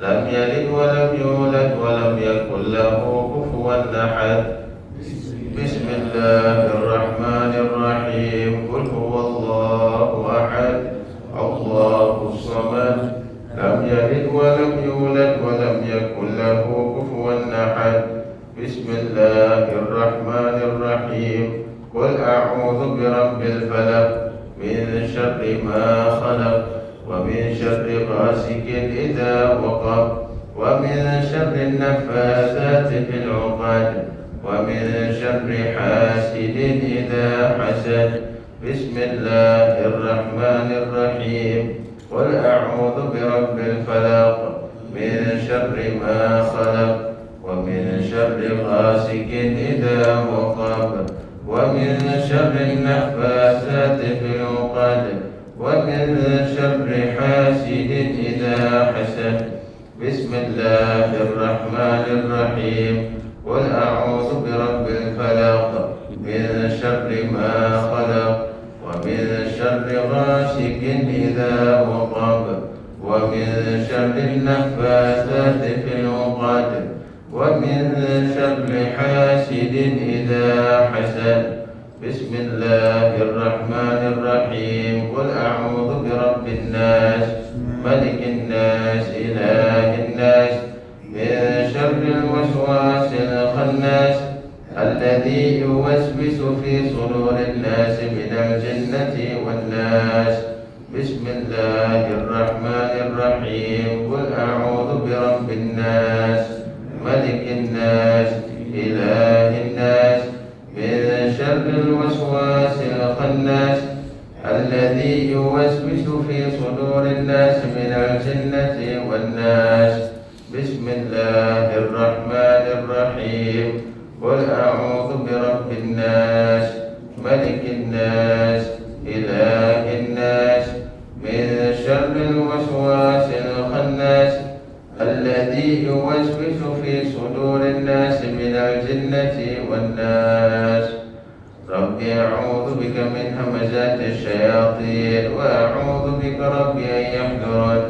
لم يلد ولم يولد ولم يكن له كفوا أحد. بسم الله الرحمن الرحيم. قل هو الله أحد الله الصمد لم يلد ولم يولد ولم يكن له كفوا أحد. بسم الله الرحمن الرحيم. قل أعوذ برب الفلق من شر ما خلق ومن شر غاسق إذا وقب ومن شر النفاثات في العقد ومن شر حاسد إذا حسد. بسم الله الرحمن الرحيم. قل أعوذ برب الفلق من شر ما خلق ومن شر غاسق إذا وقب ومن شر النفاثات في العقد ومن شر حاسد إذا حسد. بسم الله الرحمن الرحيم. قل أعوذ برب الفلق من شر ما خلق ومن شر غاسق إذا وقب ومن شر النفاثات في العقد ومن شر حاسد إذا حسد. بسم الله الرحمن الرحيم. قل أعوذ برب الناس ملك الناس إله الناس من شر الوسواس الخناس الذي يوسوس في صدور الناس من الجنة والناس. بسم الله الرحمن الرحيم. قل أعوذ برب الناس ملك الناس إله الناس من شر الوسواس الخناس الذي يوسوس في صدور الناس من الجنة والناس. بسم الله الرحمن الرحيم. قل أعوذ برب الناس ملك الناس إله الناس من شر الوسواس الخناس الذي يوسوس في صدور الناس من الجنة والناس. رب أعوذ بك من همزات الشياطين وأعوذ بك رب أن يحضرون.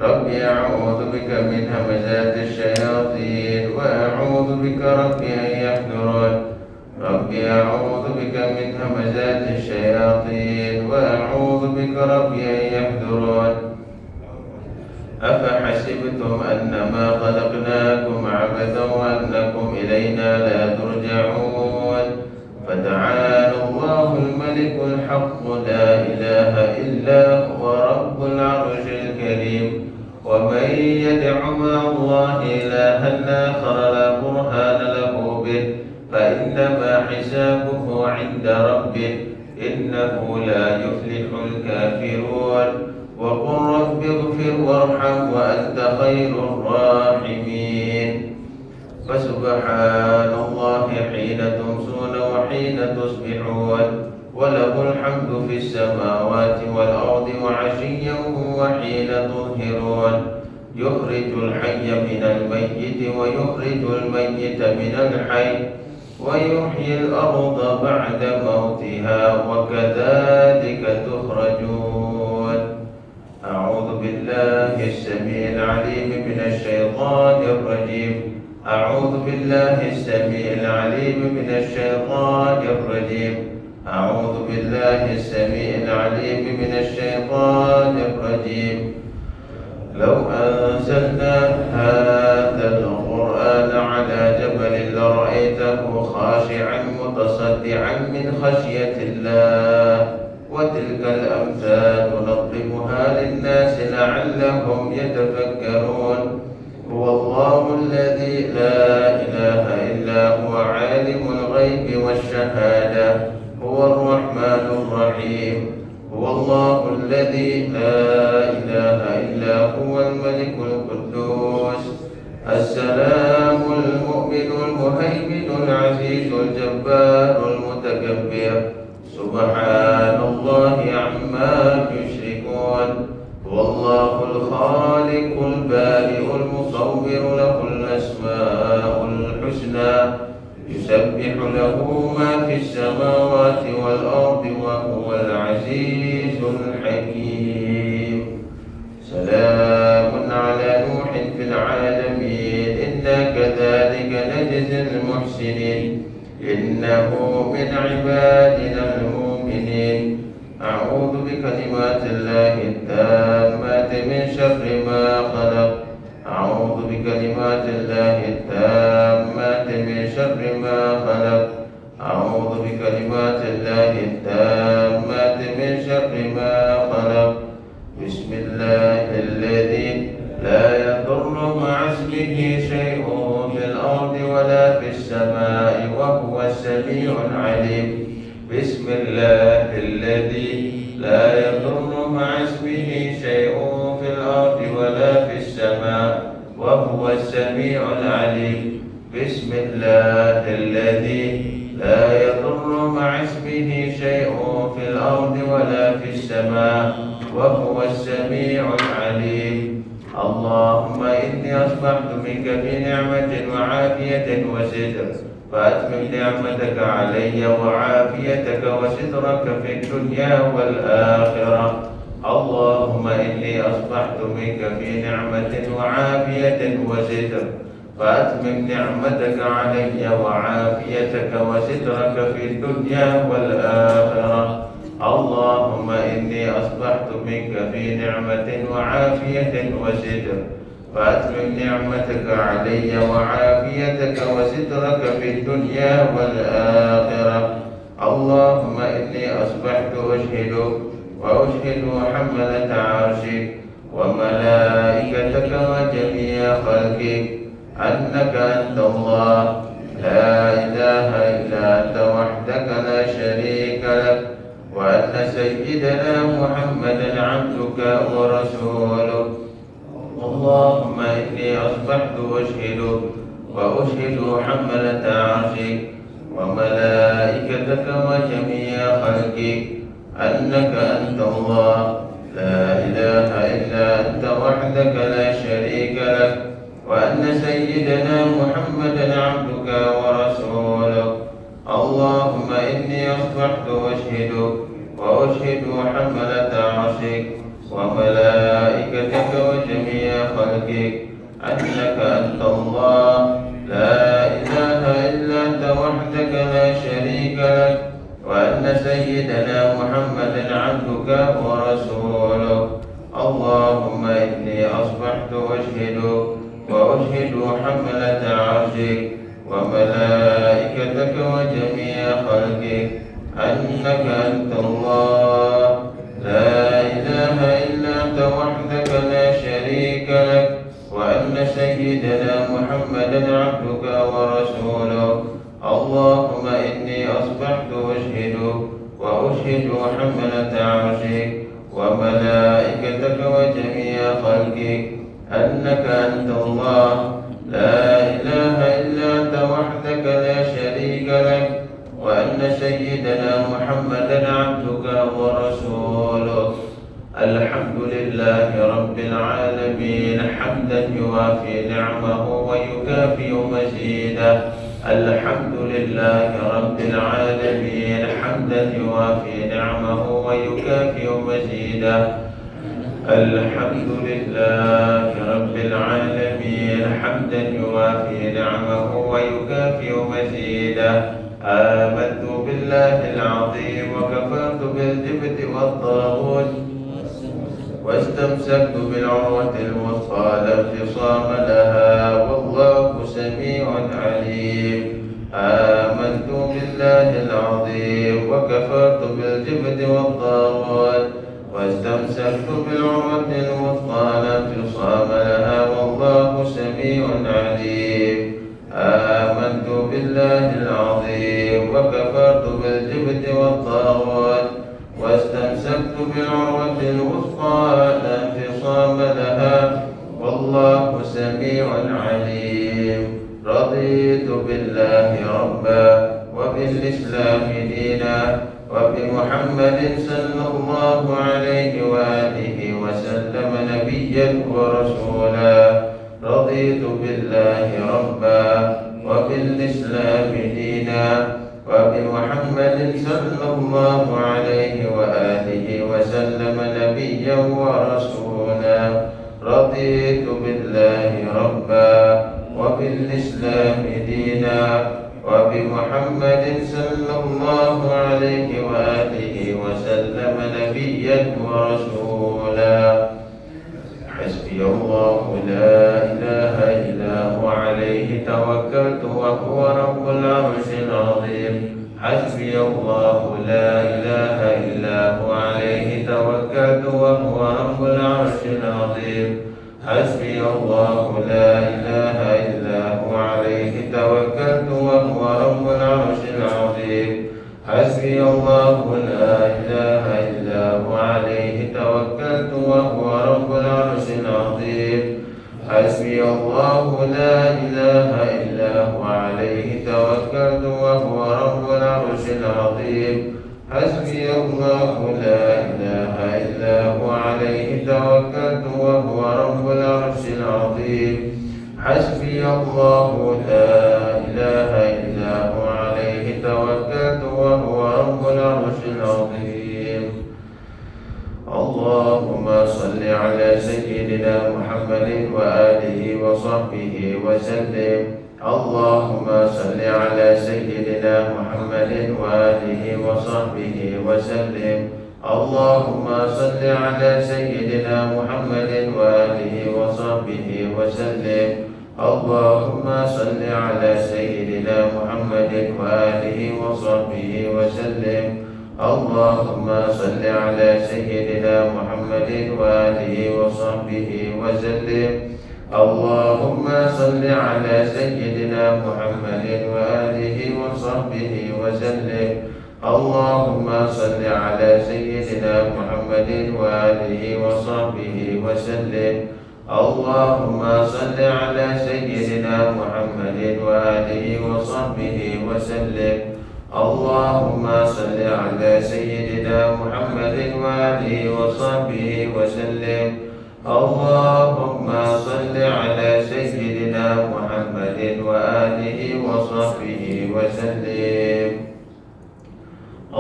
رب أعوذ بك من همزات الشياطين وأعوذ بك رب أن يحضرون. رب أعوذ بك من همزات الشياطين وأعوذ بك رب أن يحضرون. أفحسبتم أنما خلقناكم عبثا وأنكم إلينا لا ترجعون. فتعالى الله الملك الحق لا إله إلا هو رب العرش الكريم. ومن يدع مع الله إلها آخر لا برهان له به فإنما حسابه عند ربه إنه لا يفلح الكافرون. وقل رب اغفر وارحم وأنت خير الراحمين. فسبحان الله حين تمسون وحين تصبحون وله الحمد في السماوات والأرض وعشيا وحين تظهرون. يخرج الحي من الميت ويخرج الميت من الحي ويحيي الأرض بعد موتها وكذلك تخرجون. أعوذ بالله السميع العليم من الشيطان الرجيم. أعوذ بالله السميع العليم من الشيطان الرجيم. أعوذ بالله السميع العليم من الشيطان الرجيم. لو أنزلنا هذا القرآن على جبل لرأيته خاشعا متصدعا من خشية الله. وتلك الأمثال نضربها للناس لعلهم يتفكرون. هو الله الذي لا إله إلا هو عالم الغيب والشهادة هو الرحمن الرحيم. هو الله الذي لا إله إلا هو الملك القدوس السلام المؤمن المهيمن العزيز الجبار المتكبر. سبحان الله عما يشركون. هو الله الخالق البارئ المصور له الأسماء الحسنى يسبح له ما في السماوات والأرض وهو العزيز الحكيم. سلام على نوح في العالمين إنا كذلك نجزي المحسنين إنه من عبادنا المؤمنين أعوذ بكلمات الله التامات من شر ما خلق أعوذ بكلمات الله التامات من شر ما خلق أعوذ بكلمات الله التامات من شر ما خلق بسم الله الذي لا يضر مع اسمه شيء في الأرض ولا في السماء وهو السميع العليم بسم الله الذي لا يضر مع اسمه شيء في الأرض ولا في السماء وهو السميع العليم بسم الله الذي لا يضر مع اسمه شيء في الأرض ولا في السماء وهو السميع العليم اللهم إني أصبحت منك بنعمة وعافية وستر فأتمم نعمتك علي وعافيتك وسترك في الدنيا والآخرة اللهم إني أصبحت منك بنعمة وعافية وستر فأتمم نعمتك علي وعافيتك وسترك في الدنيا والآخرة اللهم إني أصبحت منك في نعمة وعافية وستر فأتمم نعمتك علي وعافيتك وسترك في الدنيا والآخرة اللهم إني أصبحت أشهدك وأشهد حملة عرشك وملائكتك وجميع خلقك أنك أنت الله لا إله إلا أنت وحدك لا شريك لك وأن سيدنا محمدا عبدك ورسولك اللهم إني أصبحت أشهدك وأشهد حملة عرشك وملائكتك وجميع خلقك أنك أنت الله لا إله إلا أنت وحدك لا شريك لك وأن سيدنا محمدا عبدك ورسولك اللهم إني أصبحت أشهدك وأشهد حملة عرشك وملائكتك وجميع خلقك أنك أنت الله لا إله إلا أنت وحدك لا شريك لك وأن سيدنا محمدا عبدك ورسولك اللهم إني أصبحت أشهدك وأشهد حملة عرشك وملائكتك وجميع خلقك أنك أنت الله لا إله إلا أنت وحدك لا شريك لك وأن سيدنا محمدا عبدك ورسولك اللهم إني أصبحت أشهدك وأشهد حملة عرشك وملائكتك وجميع خلقك أنك أنت الله لا إله إلا أنت وحدك لا شريك لك وأن سيدنا محمدا عبدك ورسولك الحمد لله رب العالمين حمدا يوافي نعمه ويكافئ مزيده الحمد لله رب العالمين حمدا يوافي نعمه ويكافئ مزيده الحمد لله رب العالمين حمدا يوافي نعمه ويكافئ مزيده آمنت بالله العظيم وكفرت بالجبت والطاغوت واستمسكت بالعروة الوثقى لا انفصام لها والله سميع عليم آمنت بالله العظيم وكفرت بالجبت والطاغوت واستمسكت بالعروة الوثقى لا انفصام لها والله سميع عليم آمنت بالله العظيم وكفرت بالجبت والطاغوت واستمسكت بالعروة الوثقى لا انفصام لها والله سميع عليم رضيت بالله ربا وبالإسلام دينا وبمحمد صلى الله عليه وآله وسلم نبيا ورسولا رضيت بالله ربا وبالإسلام دينا وبمحمد صلى الله عليه وآله وسلم نبيا ورسولا رضيت بالله وبالإسلام دينا وبمحمد صلى الله عليه وآله وسلم نبيا ورسولا. حسبي الله لا إله إلا هو عليه توكلت وهو رب العرش العظيم. حسبي الله لا إله إلا هو عليه توكلت وهو رب العرش العظيم. حسبي الله لا إله إلا هو عليه توكلت وهو رب العرش العظيم. حسبي الله لا إله إلا هو عليه توكلت وهو رب العرش العظيم. حسبي الله لا إله إلا هو عليه توكلت وهو رب العرش العظيم. حسبي الله لا إله إلا هو عليه توكلت وهو رب العرش العظيم. حسبي الله لا إله إلا هو عليه توكلت وهو رب العرش العظيم. اللهم صل على سيدنا محمد وآله وصحبه وسلم. اللهم صل على سيدنا محمد وآله وصحبه وسلم. اللهم صل على سيدنا محمد وآله وصحبه وسلم. اللهم صل على سيدنا محمد وآله وصحبه وسلم. اللهم صل على سيدنا محمد وآله وصحبه وسلم. اللهم صل على سيدنا محمد وآله وصحبه وسلم. اللهم صل على سيدنا محمد وآله وصحبه وسلم. اللهم صل على سيدنا محمد وآله وصحبه وسلم. اللهم صل على سيدنا محمد وآله وصحبه وسلم. اللهم صل على سيدنا محمد وآله وصحبه وسلم.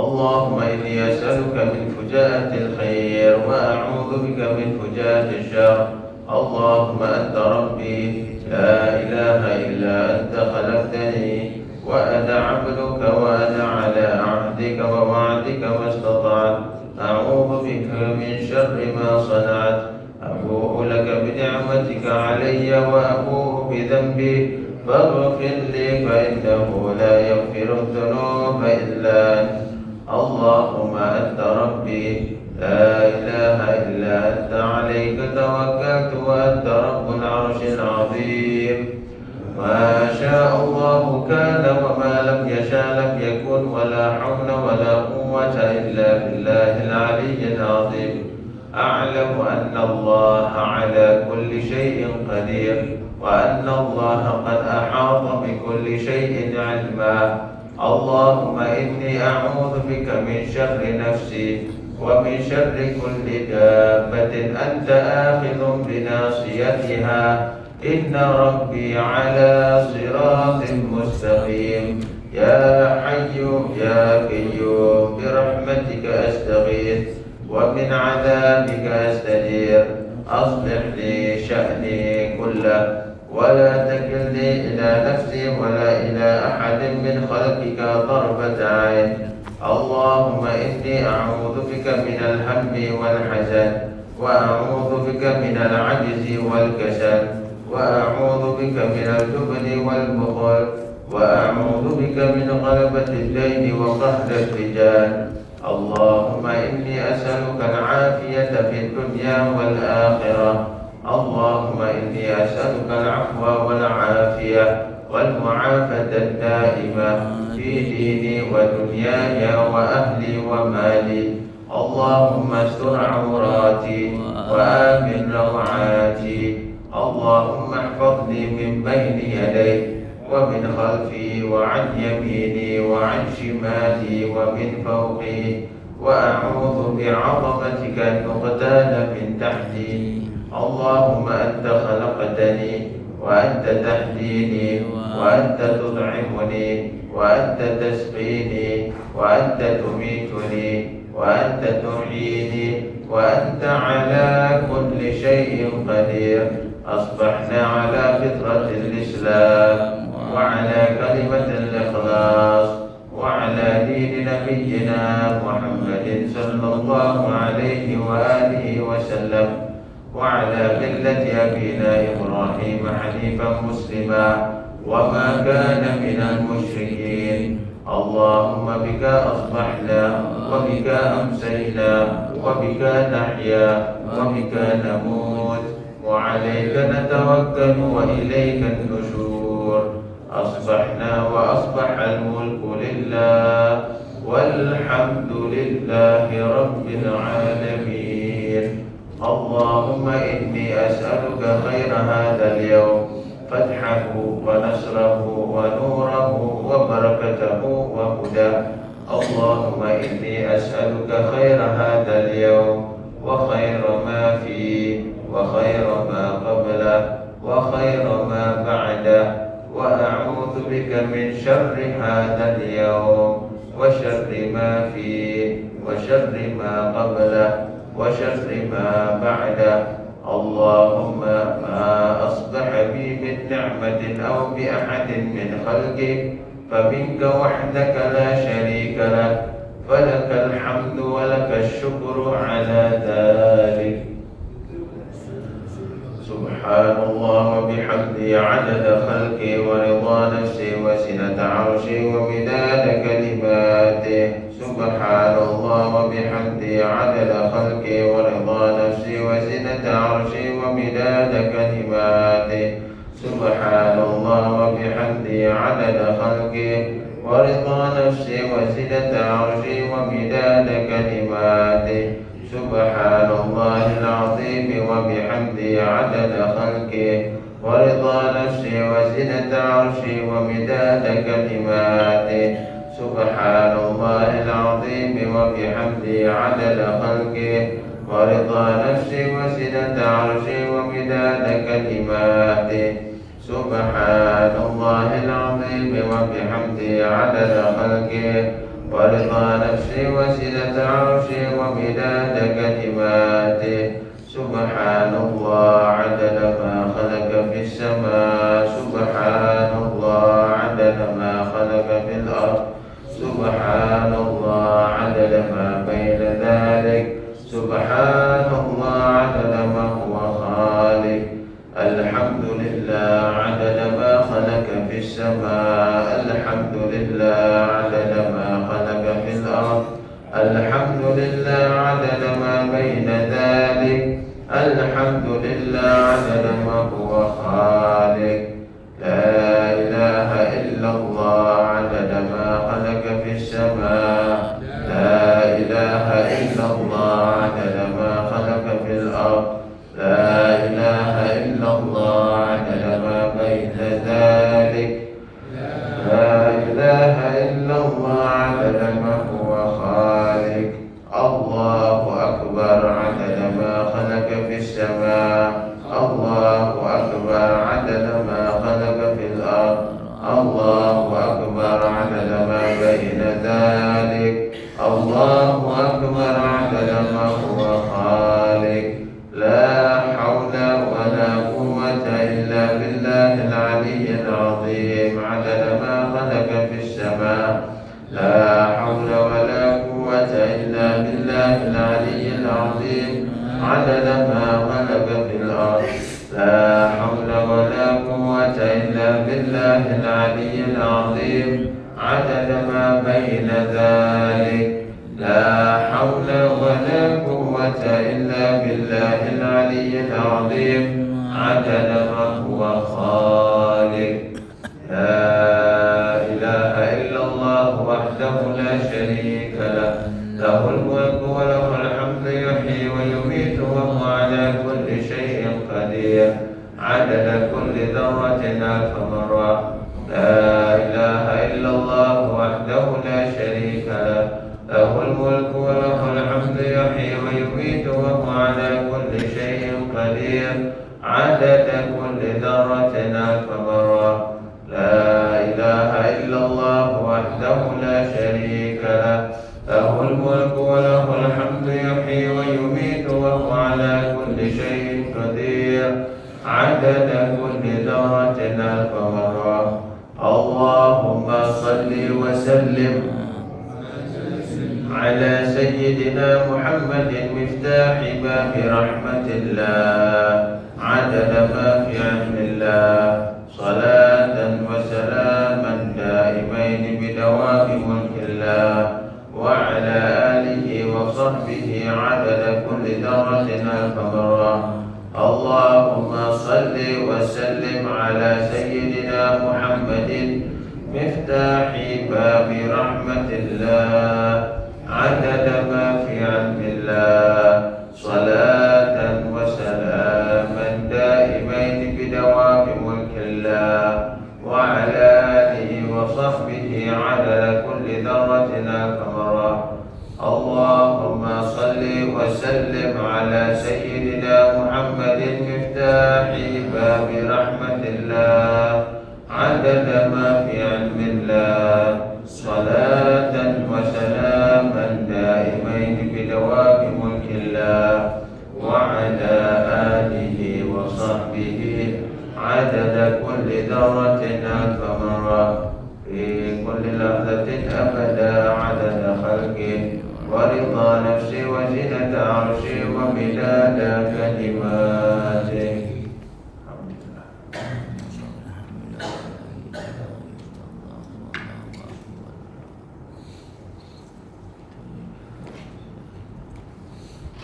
اللهم إني أسألك من فجاءة الخير وأعوذ بك من فجاءة الشر. اللهم أنت ربي لا إله إلا أنت خلقتني وأنا عبدك وأنا على عهدك ووعدك ما استطعت. أعوذ بك من شر ما صنعت. أبوء لك بنعمتك علي وأبوء بذنبي فاغفر لي فإنه لا يغفر الذنوب إلا أنت. اللهم أنت ربي لا إله إلا أنت عليك توكلت وأنت رب العرش العظيم. ما شاء الله كان وما لم يشاء لم يكن ولا حول ولا قوة إلا بالله العلي العظيم. أعلم أن الله على كل شيء قدير وأن الله قد أحاط بكل شيء علما. اللهم إني أعوذ بك من شر نفسي ومن شر كل دابة أنت آخذ بناصيتها. إن ربي على صراط مستقيم. يا حي يا قيوم برحمتك أستغيث ومن عذابك أستجير. أصلح لي شأني كله ولا تكلني إلى نفسي ولا إلى أحد من خلقك طرفة عين. اللهم إني أعوذ بك من الهم والحزن وأعوذ بك من العجز والكسل وأعوذ بك من الجبن والبخل وأعوذ بك من غلبة الدين وقهر الرجال. اللهم إني أسألك العافية في الدنيا والآخرة. اللهم إني أسألك العفو والعافية والمعافاة الدائمة في ديني ودنياي وأهلي ومالي. اللهم استر عوراتي وآمن روعاتي. اللهم احفظني من بين يدي ومن خلفي وعن يميني وعن شمالي ومن فوقي. وأعوذ بعظمتك أن أغتال من تحتي. اللهم أنت خلقتني وأنت تهديني وأنت تطعمني وأنت تسقيني وأنت تميتني وأنت تحييني وأنت على كل شيء قدير. أصبحنا على فطرة الإسلام وعلى كلمة الإخلاص وعلى دين نبينا محمد صلى الله عليه وآله وسلم وعلى ملة أبينا إبراهيم حنيفا مسلما وما كان من المشركين. اللهم بك أصبحنا وبك أمسينا وبك نحيا وبك نموت وعليك نتوكل وإليك النشور. أصبحنا وأصبح الملك لله والحمد لله رب العالمين. اللهم إني أسألك خير هذا اليوم، فتحه ونصره ونوره وبركته وهداه. اللهم إني أسألك خير هذا اليوم وخير ما فيه وخير ما قبله وخير ما بعده، وأعوذ بك من شر هذا اليوم وشر ما فيه وشر ما قبله وشر ما بعده. اللهم ما أصبح بي من نعمة أو بأحد من خلقك فمنك وحدك لا شريك لك، فلك الحمد ولك الشكر على ذلك. سبحان الله وبحمده عدد خلقه ورضا نفسه وزنة عرشه ومداد كلماته. سبحان الله وبحمده عدد خلقه ورضا نفسه وزنة عرشه ومداد كلماته. سبحان الله وبحمده عدد خلقه ورضا نفسه وزنة عرشه ومداد كلماته. سبحان الله العظيم وبحمده عدد خلقه ورضا نفسه وزنة عرشه ومداد كلماته. سبحان الله العظيم وبحمده عدد خلقه ورضا نفسه وزنة عرشه ومداد كلماته. سبحان الله العظيم وبحمده عدد خلقه ورضا نفسه وزنة عرشه ومداد كلماته. سبحان الله عدد ما خلق في السماء. سبحان الله عدد ما خلق في الأرض. سبحان الله عدد ما بين ذلك. سبحان الله عدد ما هو خالق. الحمد لله عدد ما خلق في السماء. الحمد لله عدد ما خلق في الأرض. الحمد لله عدد ما بين ذلك. الحمد لله عدد ما هو خالق. لا إله إلا الله عدد ما خلق في السماء. لا إله إلا الله عدد ما خلق في الأرض. لا إله إلا الله عدد ما بين ذلك. لا إله إلا الله عدد ما هو خالق. الله أكبر عدد ما خلق في السماء. الله أكبر عدد ما خلق في الأرض. الله أكبر عدد ما بين ذلك. الله أكبر عدد ما هو خالق. لا حول ولا قوة إلا بالله العلي العظيم عدد ما خلق في السماء. لا حول ولا قوة إلا بالله العلي العظيم عدد ما خلق في الأرض. لا حول ولا قوة إلا بالله العلي العظيم عدد ما بين ذلك. لا حول ولا قوة إلا بالله العلي العظيم عدد ما هو خالق. لا إله إلا الله وحده لا شريك له، له الملك وله الحمد يحيي ويميت وهو على كل شيء قدير عدد كل ذرة ألف مرة. لا إله إلا الله وحده لا شريك له، له الملك وله الحمد يحيي ويميت وهو على كل شيء قدير عدد كل ذرة ألف مرة. لا إله إلا الله وحده لا شريك له، له الملك وله الحمد يحيي ويميت وهو على كل شيء قدير عدد ألف مرة. اللهم صل وسلم على سيدنا محمد مفتاح باب رحمة الله عدد ما في علم الله صلاة وسلاما دائمين بدوام ملك الله وعلى آله وصحبه عدد كل ذرة ألف مرة. اللهم صل وسلم على سيدنا محمد مفتاح باب رحمة الله عدد ما في علم الله صلاة وسلاما دائمين بدوام ملك الله وعلى آله وصحبه عدد كل ذرة ألف مرة. اللهم صل وسلم على سيدنا محمد مفتاح باب رحمة الله عدد ما في علم الله صلاة وسلاما دائمين بدوام ملك الله وعلى آله وصحبه عدد كل ذرة ألف مرة في كل لحظة أبدا عدد خلقه ورضا نفسه وزنة عرشه ومداد كلماته.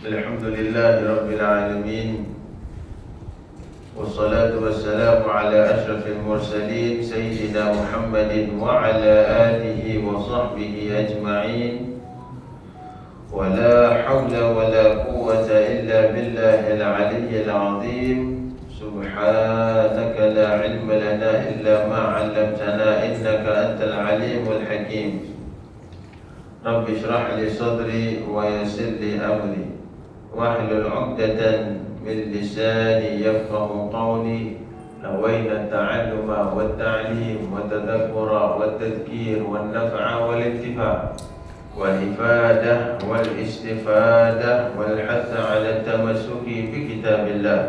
Alhamdulillah Rabbil Alamin. Wassalatu wassalamu ala ashrafil mursalin Sayyidina Muhammadin wa ala alihi wa sahbihi ajma'in. Wa la hawla wa la quwwata illa billahil aliyyil azim. Subhanaka la ilma lana illa ma 'allamtana innaka antal alimul hakim. Rabbi shrah li sadri wa yassir li amri واحلل عقدة من لساني يفقه قولي. نوينا التعلم والتعليم والتذكر والتذكير والنفع والانتفاع والإفادة والاستفادة والحث على التمسك بكتاب الله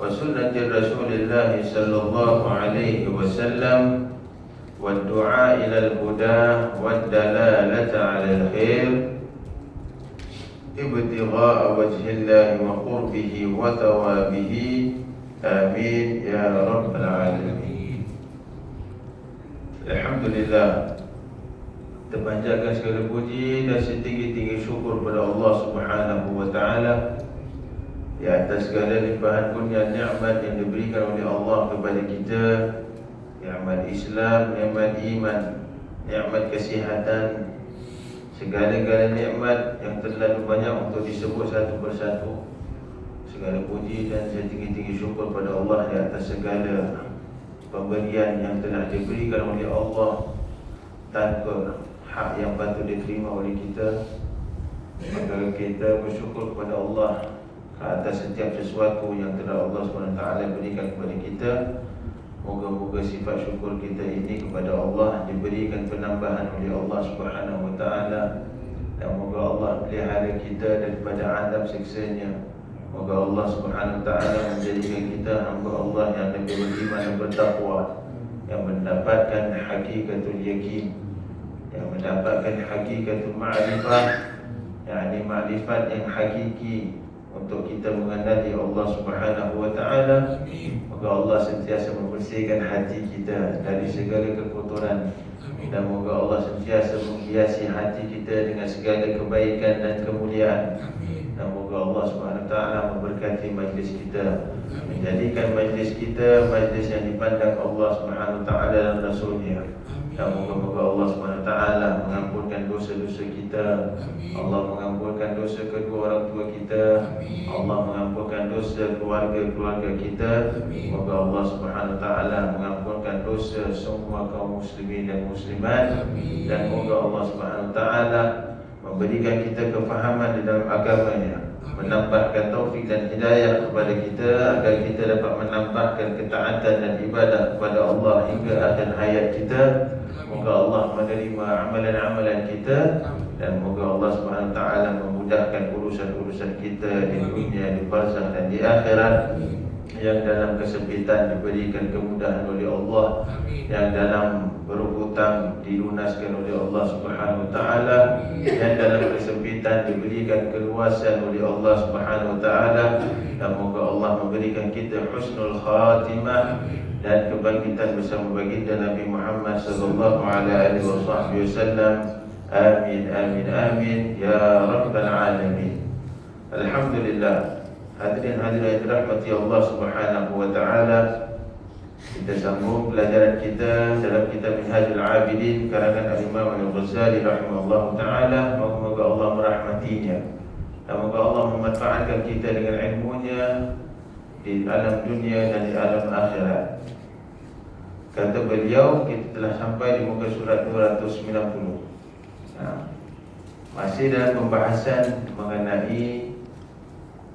وسنة رسول الله صلى الله عليه وسلم والدعاء إلى الهدى والدلالة على الخير ابتغاء وجه الله وقربه وثوابه. آمين يا رب العالمين. Alhamdulillah, terpanjatkan segala puji dan setinggi-tinggi syukur kepada Allah Subhanahu wa taala di atas segala limpahan kurnia nikmat yang diberikan oleh Allah kepada kita, nikmat Islam, nikmat iman, nikmat kesihatan, segala-gala nikmat yang terlalu banyak untuk disebut satu persatu. Segala puji dan setinggi-tinggi syukur pada Allah di atas segala pemberian yang telah diberikan oleh Allah tanpa hak yang patut diterima oleh kita. Maka kita bersyukur kepada Allah ke atas setiap sesuatu yang telah Allah SWT berikan kepada kita. Moga-moga sifat syukur kita ini kepada Allah diberikan penambahan oleh Allah Subhanahu wa taala, dan moga Allah pelihara kita daripada azab siksanya. Moga Allah Subhanahu wa taala menjadikan kita hamba Allah yang lebih beriman dan bertakwa, yang mendapatkan hakikatul yakin, yang mendapatkan hakikatul ma'rifah, yakni makrifat yang hakiki untuk kita mengenali Allah Subhanahu wa taala. Moga Allah sentiasa membersihkan hati kita dari segala kekotoran, dan moga Allah sentiasa menghiasi hati kita dengan segala kebaikan dan kemuliaan. Dan moga Allah Subhanahu wa taala memberkati majlis kita, menjadikan majlis kita majlis yang dipandang Allah Subhanahu wa taala dan Rasulnya. Dan moga-moga Allah SWT mengampunkan dosa-dosa kita. Allah mengampunkan dosa kedua orang tua kita. Allah mengampunkan dosa keluarga-keluarga kita. Moga Allah SWT mengampunkan dosa semua kaum muslimin dan muslimat. Dan moga Allah SWT memberikan kita kefahaman di dalam agamanya, menambahkan taufik dan hidayah kepada kita agar kita dapat menambahkan ketaatan dan ibadah kepada Allah hingga akhir hayat kita. Moga Allah menerima amalan-amalan kita, dan moga Allah SWT memudahkan urusan-urusan kita di dunia, di barzakh dan di akhirat. yang dalam kesempitan diberikan kemudahan oleh Allah, yang dalam berhutang dilunaskan oleh Allah Subhanahu wa taala, yang dalam kesempitan diberikan keluasan oleh Allah Subhanahu wa taala. Dan moga Allah memberikan kita husnul khatimah dan kebangkitan bersama baginda Nabi Muhammad sallallahu alaihi wasallam. Amin amin amin ya rabbal alamin. Alhamdulillah. Hadirin hadirat rahmati Allah Subhanahu wa taala, kita sambung pelajaran kita dalam kitab Minhajul Abidin karangan Al-Imam Al-Ghazali rahimahullah taala. Moga Allah merahmatinya dan moga Allah memanfaatkan kita dengan ilmunya di alam dunia dan di alam akhirat. Kata beliau, kita telah sampai di muka surat 290. Masih dalam pembahasan mengenai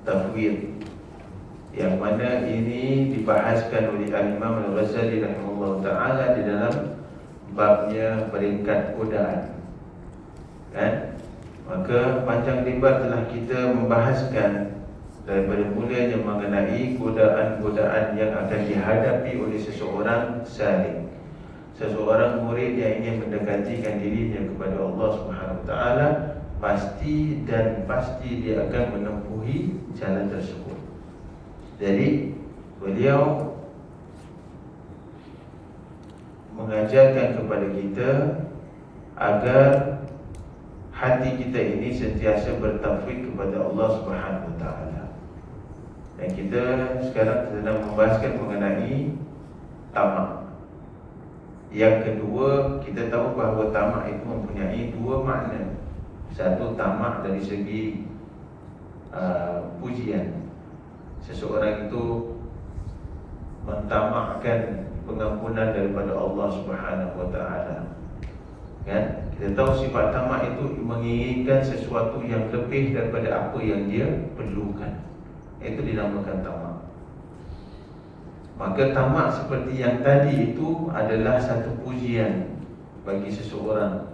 tafwid, yang mana ini dibahaskan oleh Al-Imam Al-Ghazali rahimahullah ta'ala di dalam babnya peringkat godaan, kan? Maka panjang lebar telah kita membahaskan daripada mulanya mengenai godaan-godaan yang akan dihadapi oleh seseorang salih, seseorang murid yang ingin mendekatikan dirinya kepada Allah Subhanahu wa taala. Pasti dan pasti dia akan menempuhi jalan tersebut. Jadi beliau mengajarkan kepada kita agar hati kita ini sentiasa bertauhid kepada Allah Subhanahu wa taala. Dan kita sekarang sedang membahaskan mengenai tamak. Yang kedua, kita tahu bahawa tamak itu mempunyai dua makna. Satu, tamak dari segi pujian. Seseorang itu mentamakkan pengampunan daripada Allah Subhanahu wa taala. Kan? Kita tahu sifat tamak itu menginginkan sesuatu yang lebih daripada apa yang dia perlukan. Itu dinamakan tamak. Maka tamak seperti yang tadi itu adalah satu pujian bagi seseorang.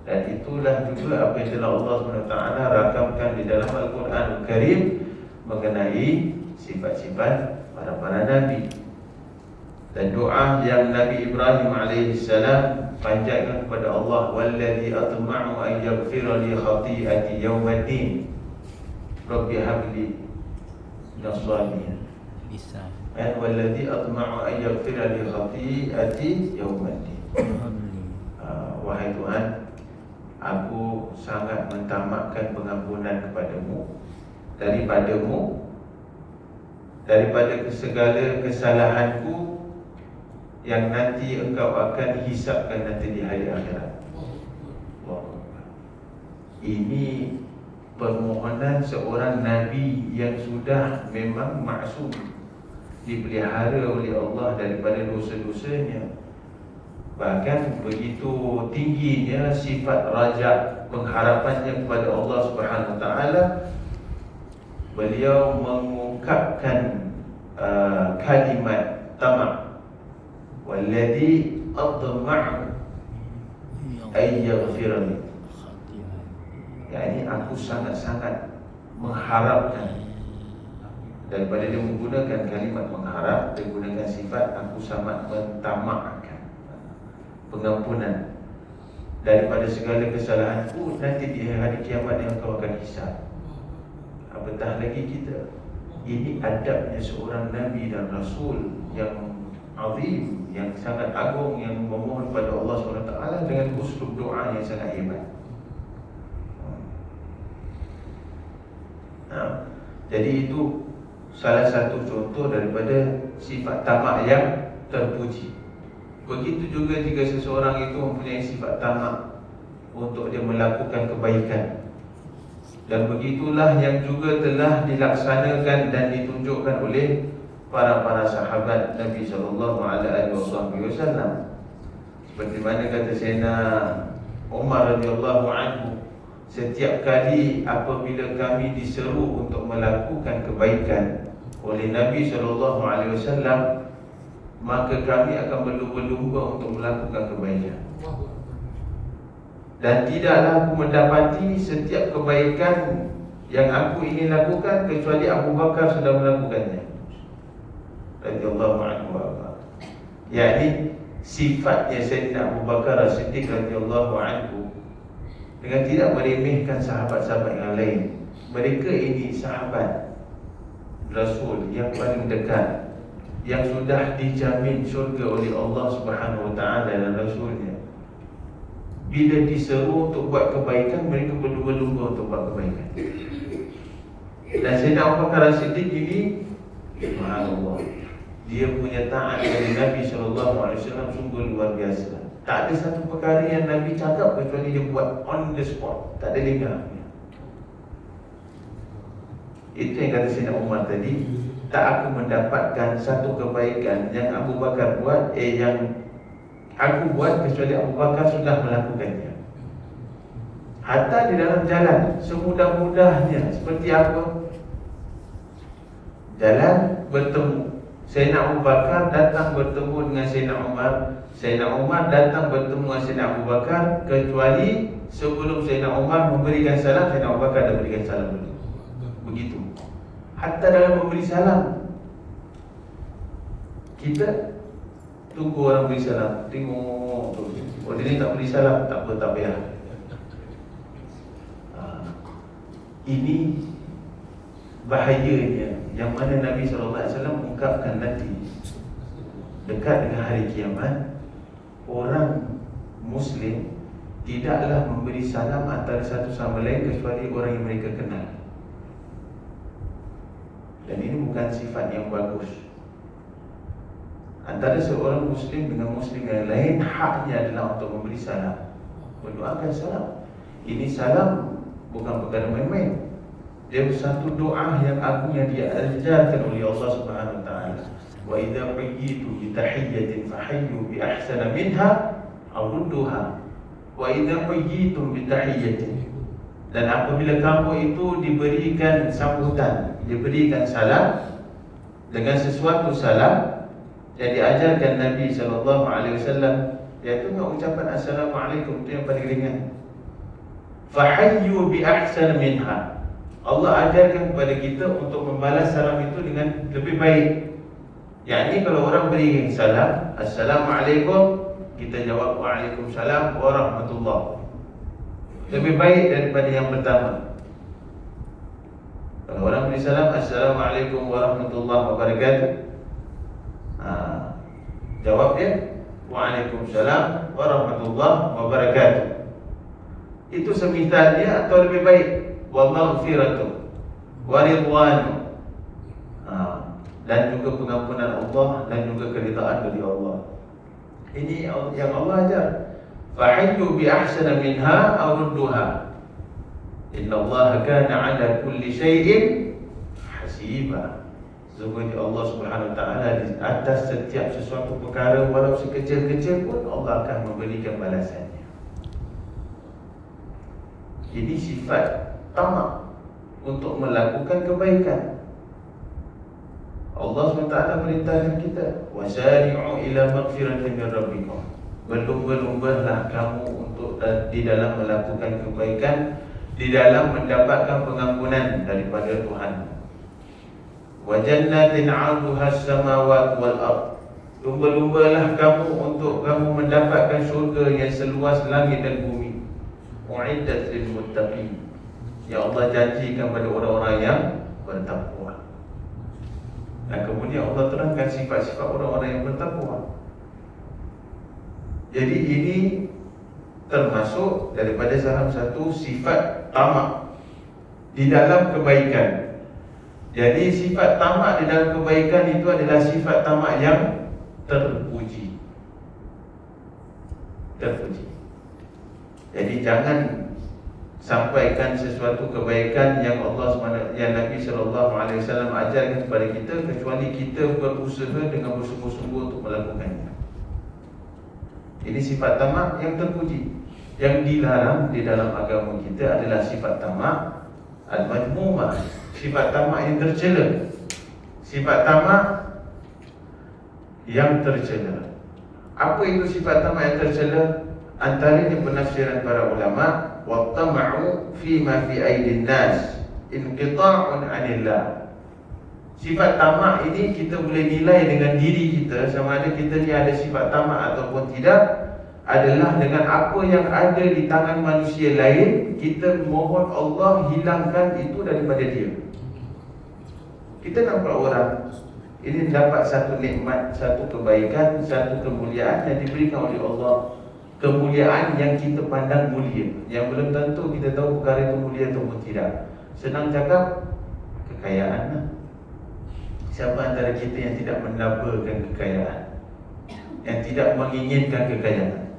Dan itulah juga apa yang telah Allah SWT rakamkan di dalam Al-Quran Al-Karim mengenai sifat-sifat para Nabi. Dan doa yang Nabi Ibrahim AS panjatkan kepada Allah, Walladhi atma'u an yaghfira li khati'ati yawmaddin Rabbi habli nasalihin. Bisa. Walladhi atma'u an yaghfira li khati'ati yawmaddin. Wahai Tuhan, aku sangat mentamakkan pengampunan kepadamu daripada segala kesalahanku yang nanti engkau akan hisapkan nanti di hari akhirat. Ini permohonan seorang Nabi yang sudah memang maksum, dipelihara oleh Allah daripada dosa-dosanya. Bahkan begitu tingginya sifat rajak pengharapannya kepada Allah Subhanahu wa taala, beliau mengungkapkan kalimat tamak, walladhi atma'u ay yaghfirli. Yani aku sangat-sangat mengharapkan. Daripada dia menggunakan kalimat mengharap, dia gunakan sifat aku sangat mentamakkan pengampunan daripada segala kesalahanku nanti di hari kiamat yang kau akan hisap. Apatah lagi kita. Ini adabnya seorang Nabi dan Rasul yang azim, yang sangat agung, yang memohon pada Allah SWT dengan uslub doa yang sangat hebat. Jadi itu salah satu contoh daripada sifat tamak yang terpuji. Begitu juga jika seseorang itu mempunyai sifat tamak untuk dia melakukan kebaikan. Dan begitulah yang juga telah dilaksanakan dan ditunjukkan oleh para sahabat Nabi SAW. Seperti mana kata Sayyidina Umar radhiyallahu anhu, setiap kali apabila kami diseru untuk melakukan kebaikan oleh Nabi SAW, maka kami akan berlumba-lumba untuk melakukan kebaikan. Dan tidaklah aku mendapati setiap kebaikan yang aku ingin lakukan kecuali Abu Bakar sudah melakukannya. radhiyallahu anhu apa. Yakni sifatnya Sayyidina Abu Bakar As-Siddiq radhiyallahu anhu dengan tidak meremehkan sahabat-sahabat yang lain. Mereka ini sahabat Rasul yang paling dekat, yang sudah dijamin syurga oleh Allah Subhanahu Wa Taala dan Rasulnya. Bila diseru untuk buat kebaikan, mereka berlumba-lumba untuk buat kebaikan. Dan Sayyidina Abu Bakar As-Siddiq ini, subhanallah, dia punya taat dari Nabi SAW sungguh luar biasa. Tak ada satu perkara yang Nabi cakap kecuali dia buat on the spot, tak ada lengah. Itu yang kata Sayyidina Umar tadi, tak aku mendapatkan satu kebaikan yang Abu Bakar buat, yang aku buat kecuali Abu Bakar sudah melakukannya. Hatta di dalam jalan, semudah-mudahnya seperti apa? Jalan bertemu, Sayyidina Abu Bakar datang bertemu dengan Sayyidina Umar, Sayyidina Umar datang bertemu dengan Sayyidina Abu Bakar, kecuali sebelum Sayyidina Umar memberikan salam, Sayyidina Abu Bakar dah berikan salam dulu. Begitu. Hatta dalam memberi salam, kita tunggu orang beri salam, tengok tu. Oh, dia ni tak beri salam, tak apa, tak payah. Ini bahayanya yang mana Nabi SAW ungkapkan nanti dekat dengan hari kiamat, orang Muslim tidaklah memberi salam antara satu sama lain kecuali orang yang mereka kenal. Dan ini bukan sifat yang bagus. Antara seorang Muslim dengan Muslim yang lain, haknya adalah untuk memberi salam, mendoakan salam. Ini salam bukan perkara main-main. Dia satu doa yang agung yang diajarkan oleh Allah Subhanahu Wa Taala. Wa idza huyitu bi tahiyyatin fahayyu bi ahsana minha aw rudduha. Wa idza huyitum bi tahiyyatin, dan apabila kamu itu diberikan sambutan, diberikan salam dengan sesuatu salam yang diajarkan Nabi SAW, iaitu ucapan Assalamualaikum, itu yang paling ringan. Fahayyu bi ahsana minha, Allah ajarkan kepada kita untuk membalas salam itu dengan lebih baik. Yakni kalau orang beri salam, Assalamualaikum, kita jawab Waalaikumsalam warahmatullahi. Lebih baik daripada yang pertama. Kalau orang beri salam, Assalamualaikum warahmatullahi wabarakatuh, jawab dia Waalaikumsalam warahmatullahi wabarakatuh. Itu semisalnya, atau lebih baik wa maghfiratu wa ridwanu, dan juga pengampunan Allah dan juga keridaan dari Allah. Ini yang Allah ajar. Fahayyu bi ahsana minha aw rudduha. Innallaha kana 'ala kulli syai'in hasiba. Sesungguhnya Allah Subhanahu Wa Taala di atas setiap sesuatu perkara, walau sekecil-kecil pun, Allah akan memberikan balasannya. Ini sifat tamak untuk melakukan kebaikan. Allah SWT perintahkan kita, wasari'u ila maghfiratin min rabbikum, berlumba-lumbalah kamu untuk di dalam melakukan kebaikan, di dalam mendapatkan pengampunan daripada Tuhan. Wa jannatin 'arduha as-samawati wal ard, lumba-lumbalah kamu untuk kamu mendapatkan syurga yang seluas langit dan bumi. U'iddat lil muttaqin, yang Allah janjikan pada orang-orang yang bertakwa. Dan kemudian Allah terangkan sifat-sifat orang-orang yang bertakwa. Jadi ini termasuk daripada salah satu sifat tamak di dalam kebaikan. Jadi sifat tamak di dalam kebaikan itu adalah sifat tamak yang terpuji. Terpuji. Jadi jangan sampaikan sesuatu kebaikan yang yang Nabi SAW ajarkan kepada kita kecuali kita berusaha dengan bersungguh-sungguh untuk melakukannya. Ini sifat tamak yang terpuji. Yang dilarang di dalam agama kita adalah sifat tamak al-madmumah, sifat tamak yang tercela. Sifat tamak yang tercela. Apa itu sifat tamak yang tercela? Antaranya penafsiran para ulama, wattama'u fima fi aidin nas inqita'un 'anillah. Sifat tamak ini kita boleh nilai dengan diri kita, sama ada kita ni ada sifat tamak ataupun tidak, adalah dengan apa yang ada di tangan manusia lain, kita mohon Allah hilangkan itu daripada dia. Kita nampak orang ini dapat satu nikmat, satu kebaikan, satu kemuliaan yang diberikan oleh Allah. Kemuliaan yang kita pandang mulia, yang belum tentu kita tahu perkara itu mulia ataupun tidak. Senang cakap, kekayaan lah. Siapa antara kita yang tidak mendapatkan kekayaan, yang tidak menginginkan kekayaan?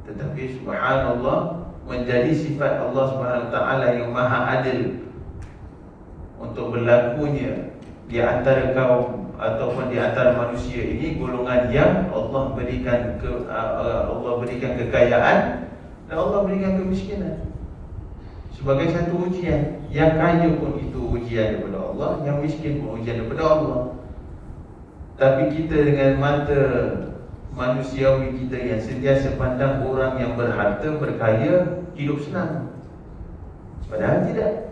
Tetapi subhanallah, menjadi sifat Allah Subhanahu Wa Taala yang maha adil untuk berlakunya di antara kaum ataupun di antara manusia ini golongan yang Allah berikan kekayaan dan Allah berikan kemiskinan sebagai satu ujian. Yang kaya pun itu ujian daripada Allah, yang miskin pun ujian daripada Allah. Tapi kita dengan mata manusiawi kita yang sentiasa pandang orang yang berharta, berkaya, hidup senang. Padahal tidak.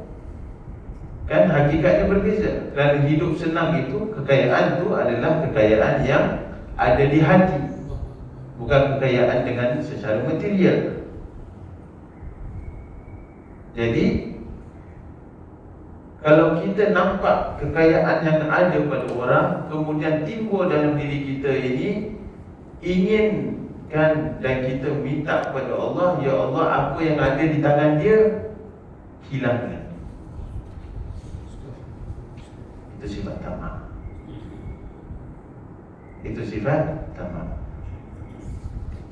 Kan hakikatnya berbeza. Kerana hidup senang itu, kekayaan itu adalah kekayaan yang ada di hati, bukan kekayaan dengan secara material. Jadi kalau kita nampak kekayaan yang ada pada orang, kemudian timbul dalam diri kita ini, inginkan dan kita minta kepada Allah, ya Allah, apa yang ada di tangan dia, hilangkan. Itu sifat tamak. Itu sifat tamak.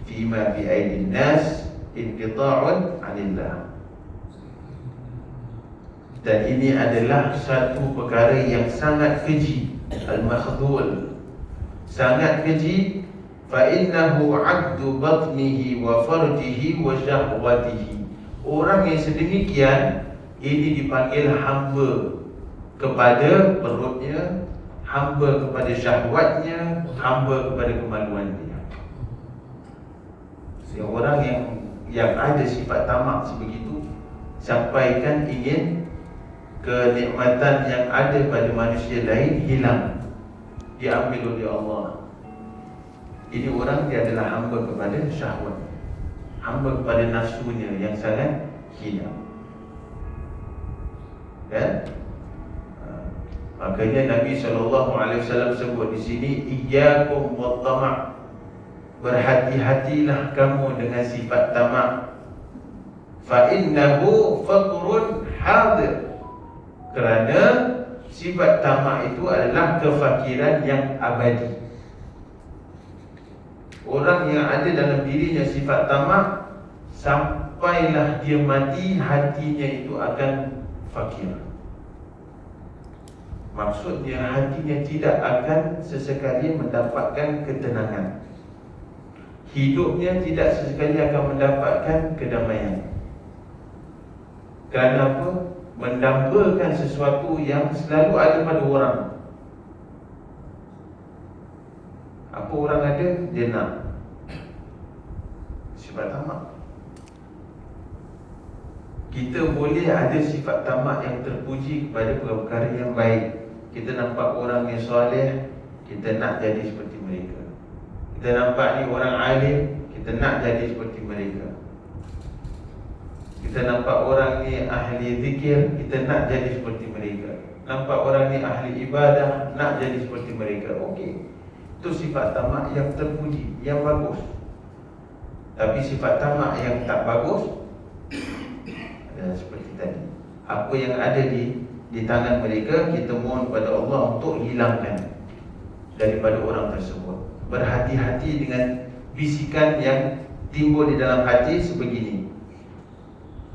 Fima fi aidin nas inqita'un 'anillah. Dan ini adalah satu perkara yang sangat keji, al-makhdhul, sangat keji. Fa innahu 'addu batnihi wa farjihi wa syahwatihi. Orang yang sedemikian ini dipanggil hamba kepada perutnya, hamba kepada syahwatnya, hamba kepada kemaluan dia. Orang yang ada sifat tamak sebegitu, sampaikan ingin kenikmatan yang ada pada manusia lain hilang, diambil oleh Allah. Ini orang dia adalah hamba kepada syahwat, hamba kepada nafsunya yang sangat hina. Dan makanya Nabi SAW sebut di sini, iyyakum wat-tama', berhati-hatilah kamu dengan sifat tamak. Fa innahu faqrun hadir. Kerana sifat tamak itu adalah kefakiran yang abadi. Orang yang ada dalam dirinya sifat tamak, sampailah dia mati, hatinya itu akan fakir. Maksudnya hatinya tidak akan sesekali mendapatkan ketenangan, hidupnya tidak sesekali akan mendapatkan kedamaian. Kerana apa? Mendambakan sesuatu yang selalu ada pada orang. Apa orang ada, dia nak. Sifat tamak. Kita boleh ada sifat tamak yang terpuji kepada perkara yang baik. Kita nampak orang yang soleh, kita nak jadi seperti mereka. Kita nampak ni orang alim, kita nak jadi seperti mereka. Kita nampak orang ni ahli zikir, kita nak jadi seperti mereka. Nampak orang ni ahli ibadah, nak jadi seperti mereka. Okey, itu sifat tamak yang terpuji, yang bagus. Tapi sifat tamak yang tak bagus adalah seperti tadi. Apa yang ada di tangan mereka, kita mohon kepada Allah untuk hilangkan daripada orang tersebut. Berhati-hati dengan bisikan yang timbul di dalam hati sebegini.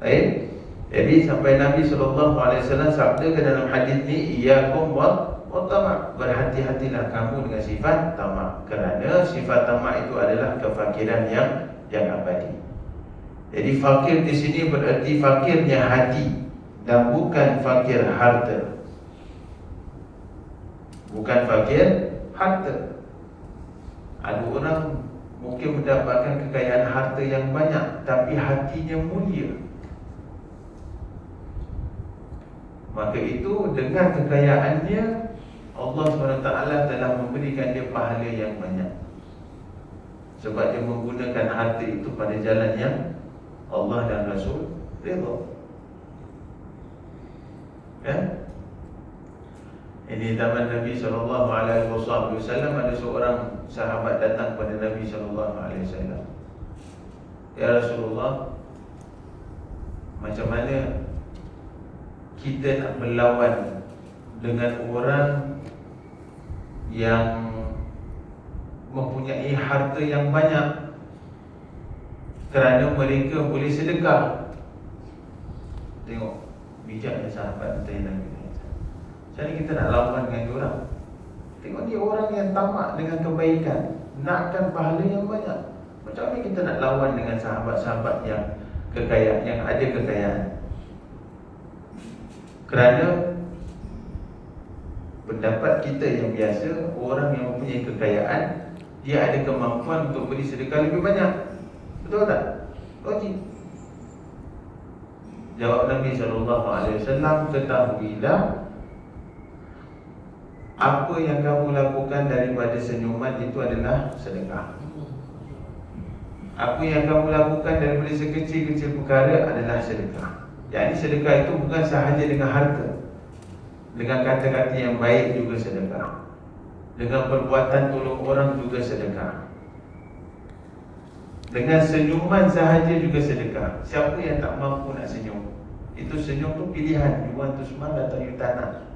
Baik. Jadi sampai Nabi SAW sabda ke dalam hadis ni, iyyakum wat-tama', berhati-hatilah kamu dengan sifat tamak. Kerana sifat tamak itu adalah kefakiran yang abadi. Jadi fakir di sini berarti fakirnya hati dan bukan fakir harta. Bukan fakir harta. Ada orang mungkin mendapatkan kekayaan harta yang banyak, tapi hatinya mulia. maka itu dengan kekayaannya Allah SWT telah memberikan dia pahala yang banyak, sebab dia menggunakan harta itu pada jalan yang Allah dan Rasul redha. Kan? Ini zaman Nabi SAW, ada seorang sahabat datang pada Nabi SAW. Ya Rasulullah, macam mana kita nak berlawan dengan orang yang mempunyai harta yang banyak kerana mereka boleh sedekah? Tengok bijaknya sahabat tanya Nabi, macam mana kita nak lawan dengan dia orang? Tengok dia orang yang tamak dengan kebaikan, nakkan pahala yang banyak. Macam mana kita nak lawan dengan sahabat-sahabat yang kekayaan, yang ada kekayaan? Kerana pendapat kita yang biasa, orang yang mempunyai kekayaan, dia ada kemampuan untuk beri sedekah lebih banyak. Betul tak? Logik. Jawab Nabi SAW, ketahuilah apa yang kamu lakukan daripada senyuman itu adalah sedekah. Apa yang kamu lakukan daripada sekecil-kecil perkara adalah sedekah. Jadi sedekah itu bukan sahaja dengan harta, dengan kata-kata yang baik juga sedekah, dengan perbuatan tolong orang juga sedekah, dengan senyuman sahaja juga sedekah. Siapa yang tak mampu nak senyum? Itu senyum tu pilihan, you want to smile atau you tak nak.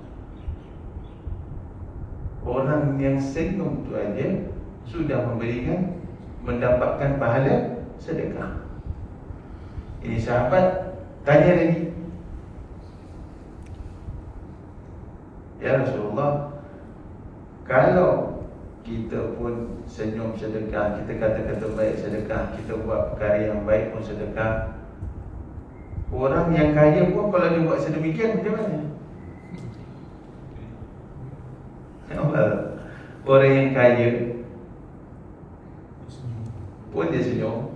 Orang yang senyum tu aja sudah memberikan, mendapatkan pahala sedekah. Ini sahabat tanya lagi, ya Rasulullah, kalau kita pun senyum sedekah, kita kata-kata baik sedekah, kita buat perkara yang baik pun sedekah, orang yang kaya pun kalau dia buat sedemikian, macam mana? Orang yang kaya pun dia senyum,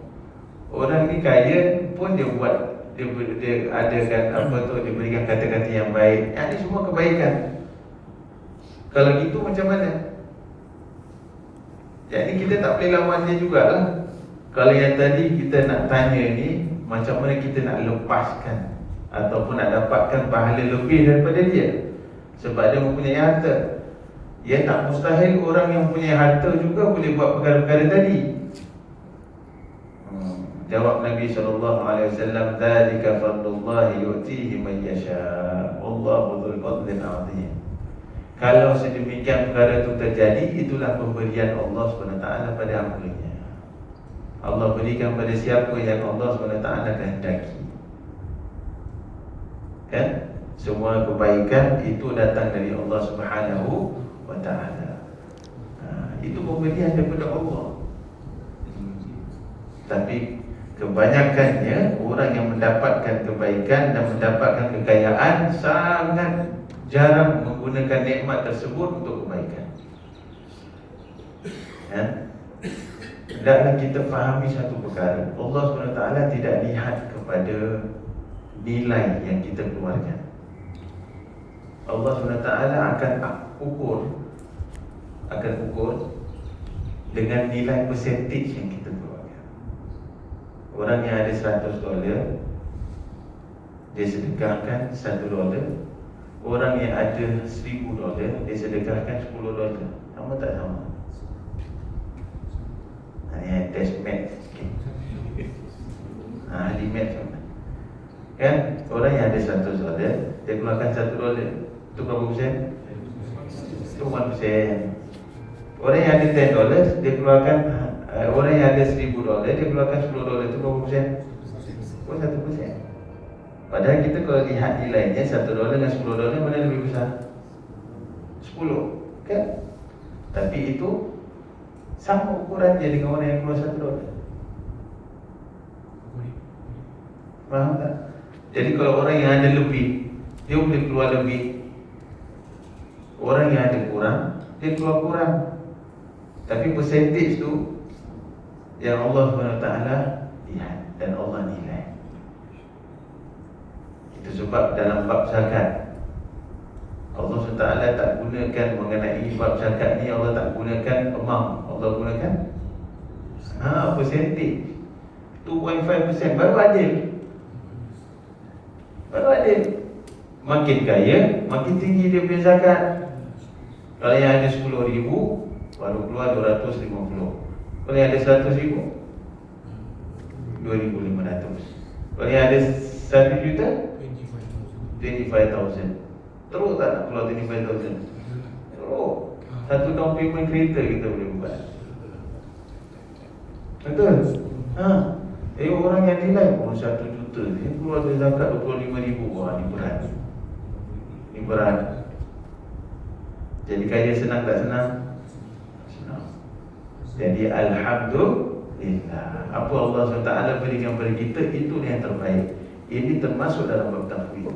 orang ni kaya pun dia buat, dia adakan apa tu, dia berikan kata-kata yang baik. Yang ni semua kebaikan. Kalau gitu macam mana? Jadi kita tak boleh lawan dia jugalah. Kalau yang tadi kita nak tanya ni, macam mana kita nak lepaskan ataupun nak dapatkan pahala lebih daripada dia, sebab dia mempunyai harta. Ya, tak mustahil orang yang punya harta juga boleh buat perkara-perkara tadi. Jawab Nabi SAW, "Dzalika fadlullahi yu'tihi man yasha. Wallahu dzul fadlil 'azim." Kalau sedemikian perkara itu terjadi, itulah pemberian Allah SWT pada hamba-Nya. Allah berikan pada siapa yang Allah SWT kehendaki. Kan? Semua kebaikan itu datang dari Allah Subhanahu wa ta'ala. Itu pemberian daripada Allah. Tapi kebanyakannya orang yang mendapatkan kebaikan dan mendapatkan kekayaan sangat jarang menggunakan nikmat tersebut untuk kebaikan. Ya? Hendaklah kita fahami satu perkara, Allah SWT tidak lihat kepada nilai yang kita keluarkan. Allah SWT akan ukur dengan nilai percentage yang kita keluarkan. Orang yang ada $100, dia sedekahkan $1. Orang yang ada $1,000, dia sedekahkan $10. Sama tak sama? Ini test math sikit. Ahli math sama. Kan? Orang yang ada $100, dia keluarkan $1. Itu berapa persen? Itu 1%. Orang yang ada $10, dia keluarkan, orang yang ada $1,000, dia keluarkan $10. Itu berapa persen? Oh, 1%. Padahal kita kalau lihat nilainya $1 dengan $10, mana lebih besar? 10, kan? Tapi itu sama ukuran dia dengan orang yang keluar $1. Faham tak? Jadi kalau orang yang ada lebih, dia boleh keluar lebih. Orang yang ada kurang, dia keluar kurang. Tapi percentage tu yang Allah SWT lihat dan Allah nilai. Itu sebab dalam bab zakat, SWT tak gunakan mengenai bab zakat ni, Allah tak gunakan amount, Allah gunakan percentage. 2.5% baru adil. Makin kaya, makin tinggi dia punya zakat. Kalau yang ada 10,000 baru keluar 250. Kalau yang ada 100,000 2,500. Kalau yang ada 1 juta 25,000. Teruk tak nak keluar 25,000? Teruk. Satu down payment kereta kita boleh buat. Betul? Orang yang nilai pun 1 juta, dia keluar dari zakat 25,000. Wah, ni berat. Jadi kaya senang tak senang? Senang. Jadi alhamdulillah, apa Allah SWT berikan kepada kita, itu yang terbaik. Ini termasuk dalam bab tafwid.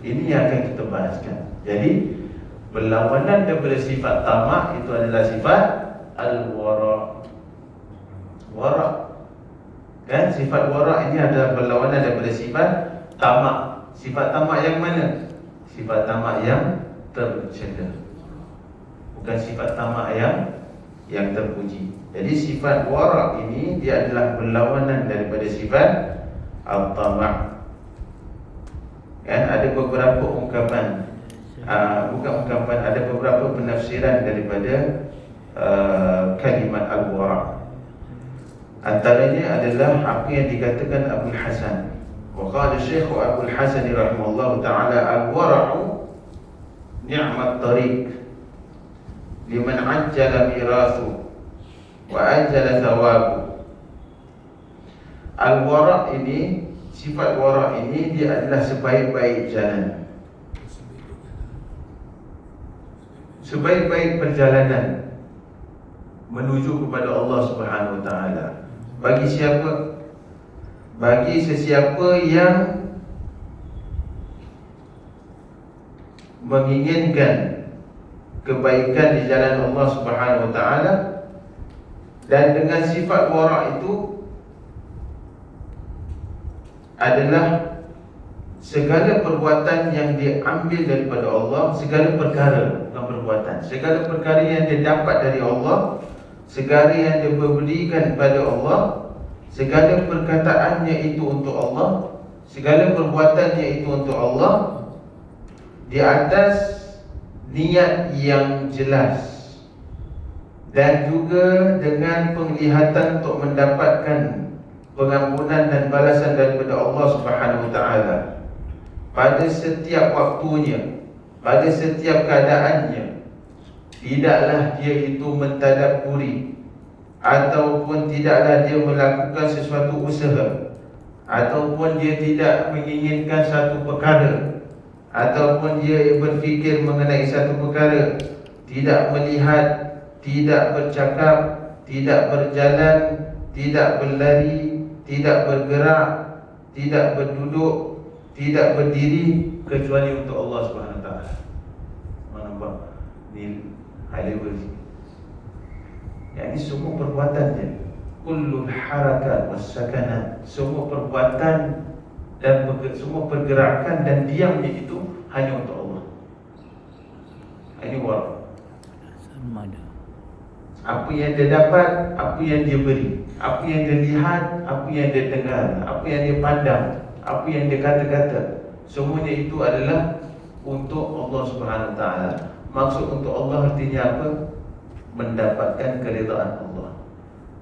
Ini yang akan kita bahaskan. Jadi berlawanan daripada sifat tamak itu adalah sifat al-wara'. Kan, sifat wara' ini adalah berlawanan daripada sifat tamak. Sifat tamak yang mana? Sifat tamak yang tercela, bukan sifat tamak yang terpuji. Jadi sifat wara' ini dia adalah berlawanan daripada sifat al-tamak. Kan, ada beberapa ungkapan, ada beberapa penafsiran daripada kalimat al-wara'. Antaranya adalah apa yang dikatakan Abu Hasan. Wa qala Syekh Abu Hasan rahimahullah taala, al-wara'u ni'mat tariq liman ajjala mirathu wa ajjala thawabu. Al-wara' ini, sifat wara' ini dia adalah sebaik-baik jalan, sebaik-baik perjalanan menuju kepada Allah Subhanahu wa taala. Bagi siapa? Bagi sesiapa yang menginginkan kebaikan di jalan Allah Subhanahu wa taala, dan dengan sifat wara' itu adalah segala perbuatan yang diambil daripada Allah, segala perkara, bukan perbuatan, segala perkara yang dia dapat dari Allah, segala yang dia berikan pada Allah, segala perkataannya itu untuk Allah, segala perbuatannya itu untuk Allah, di atas niat yang jelas, dan juga dengan penglihatan untuk mendapatkan pengampunan dan balasan daripada Allah Subhanahu wa taala pada setiap waktunya, pada setiap keadaannya. Tidaklah dia itu mentadabburi, ataupun tidaklah dia melakukan sesuatu usaha, ataupun dia tidak menginginkan satu perkara, ataupun dia berfikir mengenai satu perkara, tidak melihat, tidak bercakap, tidak berjalan, tidak berlari, tidak bergerak, tidak berduduk, tidak berdiri, kecuali untuk Allah Subhanahu wa taala. Mana nampak? Ni high level sini. Yang ini semua perbuatan dia, kullul harakat was sakanat, semua perbuatan dan semua pergerakan dan diamnya itu hanya untuk Allah. Ini wara'. Apa yang dia dapat, apa yang dia beri, apa yang dia lihat, apa yang dia dengar, apa yang dia pandang, apa yang dia kata-kata, semuanya itu adalah untuk Allah Subhanahu wa taala. Maksud untuk Allah artinya apa? Mendapatkan keridaan Allah.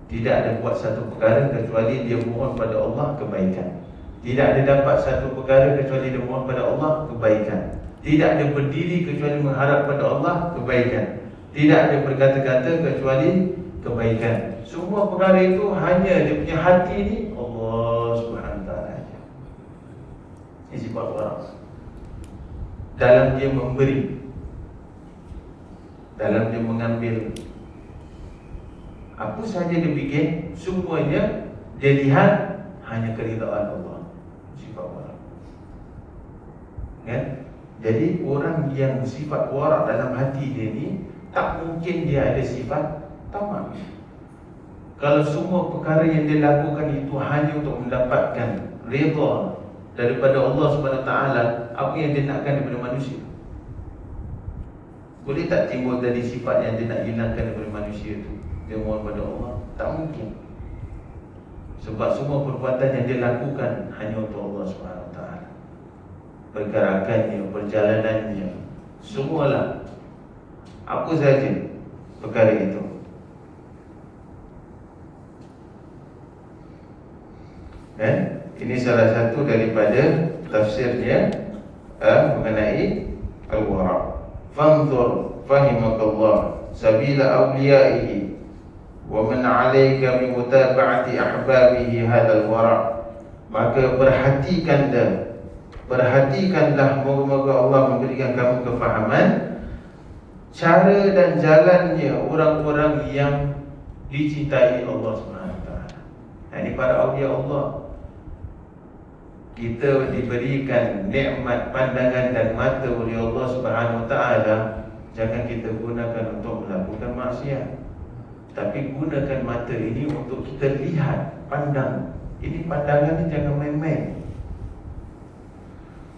Tidak ada buat satu perkara kecuali dia mohon pada Allah kebaikan. Tidak ada dapat satu perkara kecuali dia mohon pada Allah kebaikan. Tidak ada berdiri kecuali mengharap pada Allah kebaikan. Tidak ada berkata-kata kecuali kebaikan. Semua perkara itu hanya dia punya hati ni Allah Subhanahu wa taala. Ini sifat wara'. Dalam dia memberi, dalam dia mengambil, apa saja dia bikin, semuanya dia lihat hanya keridaan Allah. Sifat wara'. Kan? Jadi orang yang sifat wara' dalam hati dia ni, tak mungkin dia ada sifat tamak. Kalau semua perkara yang dia lakukan itu hanya untuk mendapatkan redha daripada Allah Subhanahu wa taala, apa yang dia nakkan daripada manusia? Boleh tak timbul dari sifat yang dia nak hilangkan daripada manusia tu? Dia mohon pada Allah? Tak mungkin. Sebab semua perbuatan yang dia lakukan hanya untuk Allah SWT. Pergerakannya, perjalanannya, semualah, apa saja perkara itu. Ini salah satu daripada tafsirnya mengenai al-wara'. Fanzur fahimakallah sabila awliyaihi wa man 'alaika bi mutaba'ati ahbabihi hadzal wara'. Maka perhatikanlah, moga-moga Allah memberikan kamu kefahaman cara dan jalannya orang-orang yang dicintai Allah SWT. Ini para awliya Allah. Kita diberikan nikmat pandangan dan mata oleh Allah Subhanahu Wa Taala. Jangan kita gunakan untuk melakukan maksiat, tapi gunakan mata ini untuk kita lihat, pandang. Ini pandangan ni jangan main-main.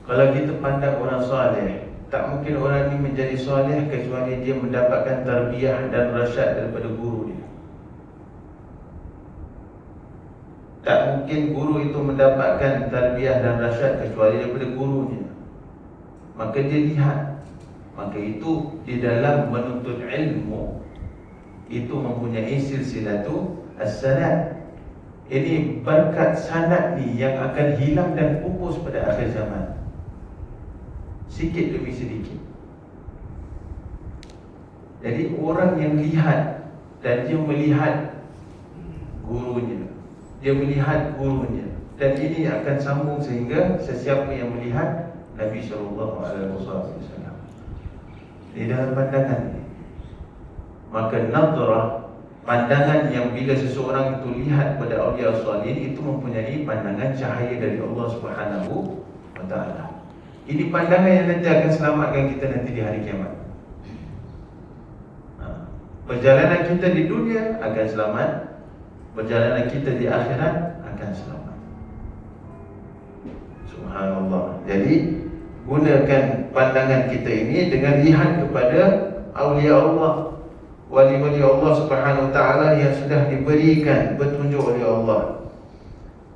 Kalau kita pandang orang soleh, tak mungkin orang ini menjadi soleh kecuali dia mendapatkan tarbiyah dan rasyad daripada guru dia. Tak mungkin guru itu mendapatkan tarbiyah dan rasyad kecuali daripada gurunya. Maka dia lihat. Maka itu di dalam menuntut ilmu itu mempunyai silsilatu as-sanad. Ini berkat sanad ni yang akan hilang dan pupus pada akhir zaman, sedikit demi sedikit. Jadi orang yang lihat dan dia melihat gurunya, dia melihat gurunya, dan ini akan sambung sehingga sesiapa yang melihat Nabi SAW. Di dalam pandangan ini, maka nadrah, pandangan yang bila seseorang itu lihat pada awliya salihin, itu mempunyai pandangan cahaya dari Allah Subhanahu Wa Taala. Ini pandangan yang nanti akan selamatkan kita nanti di hari kiamat. Perjalanan kita di dunia akan selamat, perjalanan kita di akhirat akan selamat. Subhanallah. Jadi gunakan pandangan kita ini dengan lihat kepada awliya Allah, wali-wali Allah Subhanahu Wa Taala yang sudah diberikan petunjuk oleh Allah,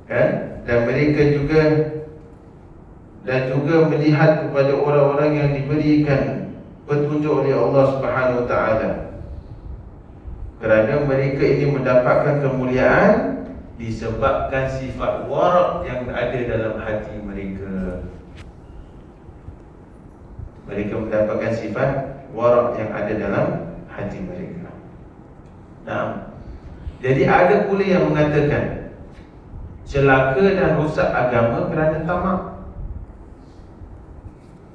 dan mereka juga, dan juga melihat kepada orang-orang yang diberikan petunjuk oleh Allah Subhanahu Wa Taala, kerana mereka ini mendapatkan kemuliaan disebabkan sifat wara' yang ada dalam hati mereka. Mereka mendapatkan sifat wara' yang ada dalam hati mereka. Nah, jadi ada pula yang mengatakan celaka dan rosak agama kerana tamak,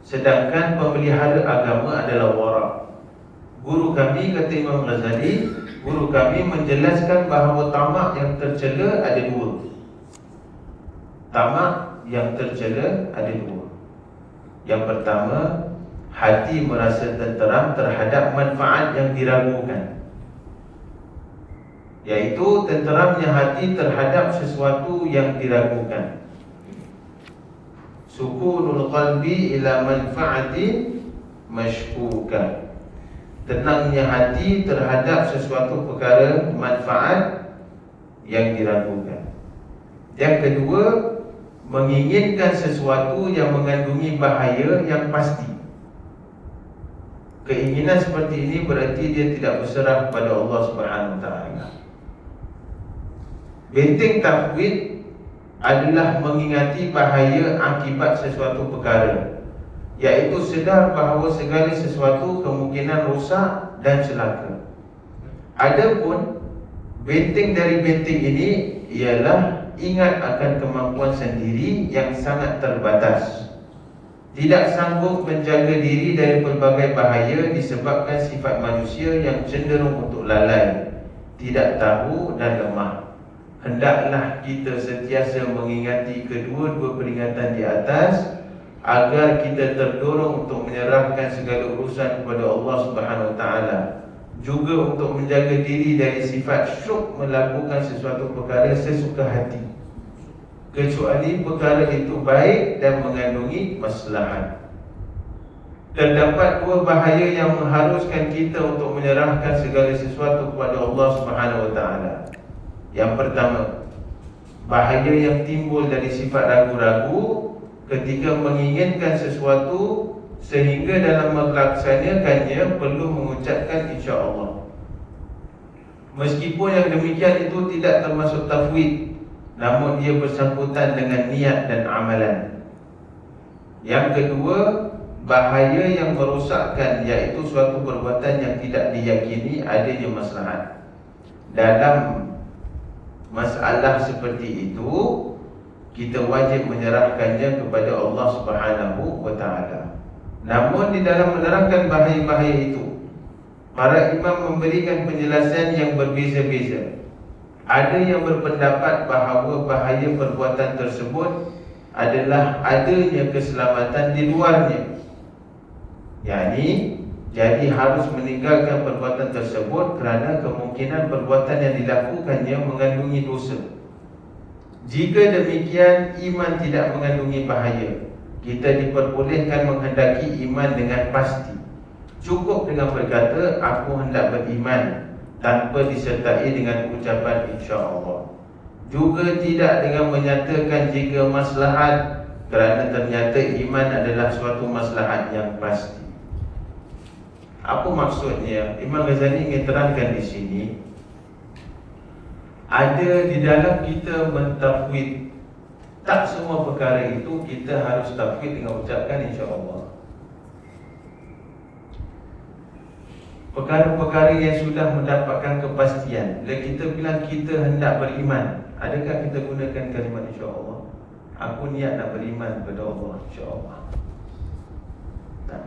sedangkan pemelihara agama adalah wara'. Guru kami, kata Imam Ghazali, guru kami menjelaskan bahawa tamak yang tercela ada dua. Tamak yang tercela ada dua. Yang pertama, hati merasa tenteram terhadap manfaat yang diragukan, iaitu tenteramnya hati terhadap sesuatu yang diragukan. Sukunul qalbi ila manfaatin mashkuka, tenangnya hati terhadap sesuatu perkara manfaat yang diragukan. Yang kedua, menginginkan sesuatu yang mengandungi bahaya yang pasti. Keinginan seperti ini berarti dia tidak berserah kepada Allah Subhanahu Wa Taala. Benteng tafwid adalah mengingati bahaya akibat sesuatu perkara, iaitu sedar bahawa segala sesuatu kemungkinan rosak dan celaka. Adapun benteng dari benteng ini ialah ingat akan kemampuan sendiri yang sangat terbatas, tidak sanggup menjaga diri dari pelbagai bahaya disebabkan sifat manusia yang cenderung untuk lalai, tidak tahu dan lemah. Hendaklah kita sentiasa mengingati kedua-dua peringatan di atas agar kita terdorong untuk menyerahkan segala urusan kepada Allah Subhanahu Wa Taala, juga untuk menjaga diri dari sifat syuk melakukan sesuatu perkara sesuka hati, kecuali perkara itu baik dan mengandungi maslahat. terdapat dua bahaya yang mengharuskan kita untuk menyerahkan segala sesuatu kepada Allah Subhanahu Wa Taala. Yang pertama, bahaya yang timbul dari sifat ragu-ragu ketika menginginkan sesuatu sehingga dalam melaksanakannya perlu mengucapkan insya-Allah. Meskipun yang demikian itu tidak termasuk tafwid, namun dia bersangkutan dengan niat dan amalan. Yang kedua, bahaya yang merosakkan, iaitu suatu perbuatan yang tidak diyakini adanya maslahat. Dalam masalah seperti itu, kita wajib menyerahkannya kepada Allah Subhanahu Wa Taala. Namun di dalam menerangkan bahaya-bahaya itu, para imam memberikan penjelasan yang berbeza-beza. Ada yang berpendapat bahawa bahaya perbuatan tersebut adalah adanya keselamatan di luarnya, yakni jadi harus meninggalkan perbuatan tersebut kerana kemungkinan perbuatan yang dilakukannya mengandungi dosa. Jika demikian, iman tidak mengandungi bahaya. Kita diperbolehkan menghendaki iman dengan pasti. Cukup dengan berkata, aku hendak beriman, tanpa disertai dengan ucapan insya-Allah. Juga tidak dengan menyatakan jika maslahat, kerana ternyata iman adalah suatu maslahat yang pasti. Apa maksudnya? Imam Ghazali ingin terangkan di sini, ada di dalam kita mentafwid, tak semua perkara itu kita harus tafwid dengan ucapkan insya-Allah. Perkara-perkara yang sudah mendapatkan kepastian, bila kita bilang kita hendak beriman, adakah kita gunakan kalimat insya-Allah? Aku niat nak beriman kepada Allah, insya-Allah. Tak.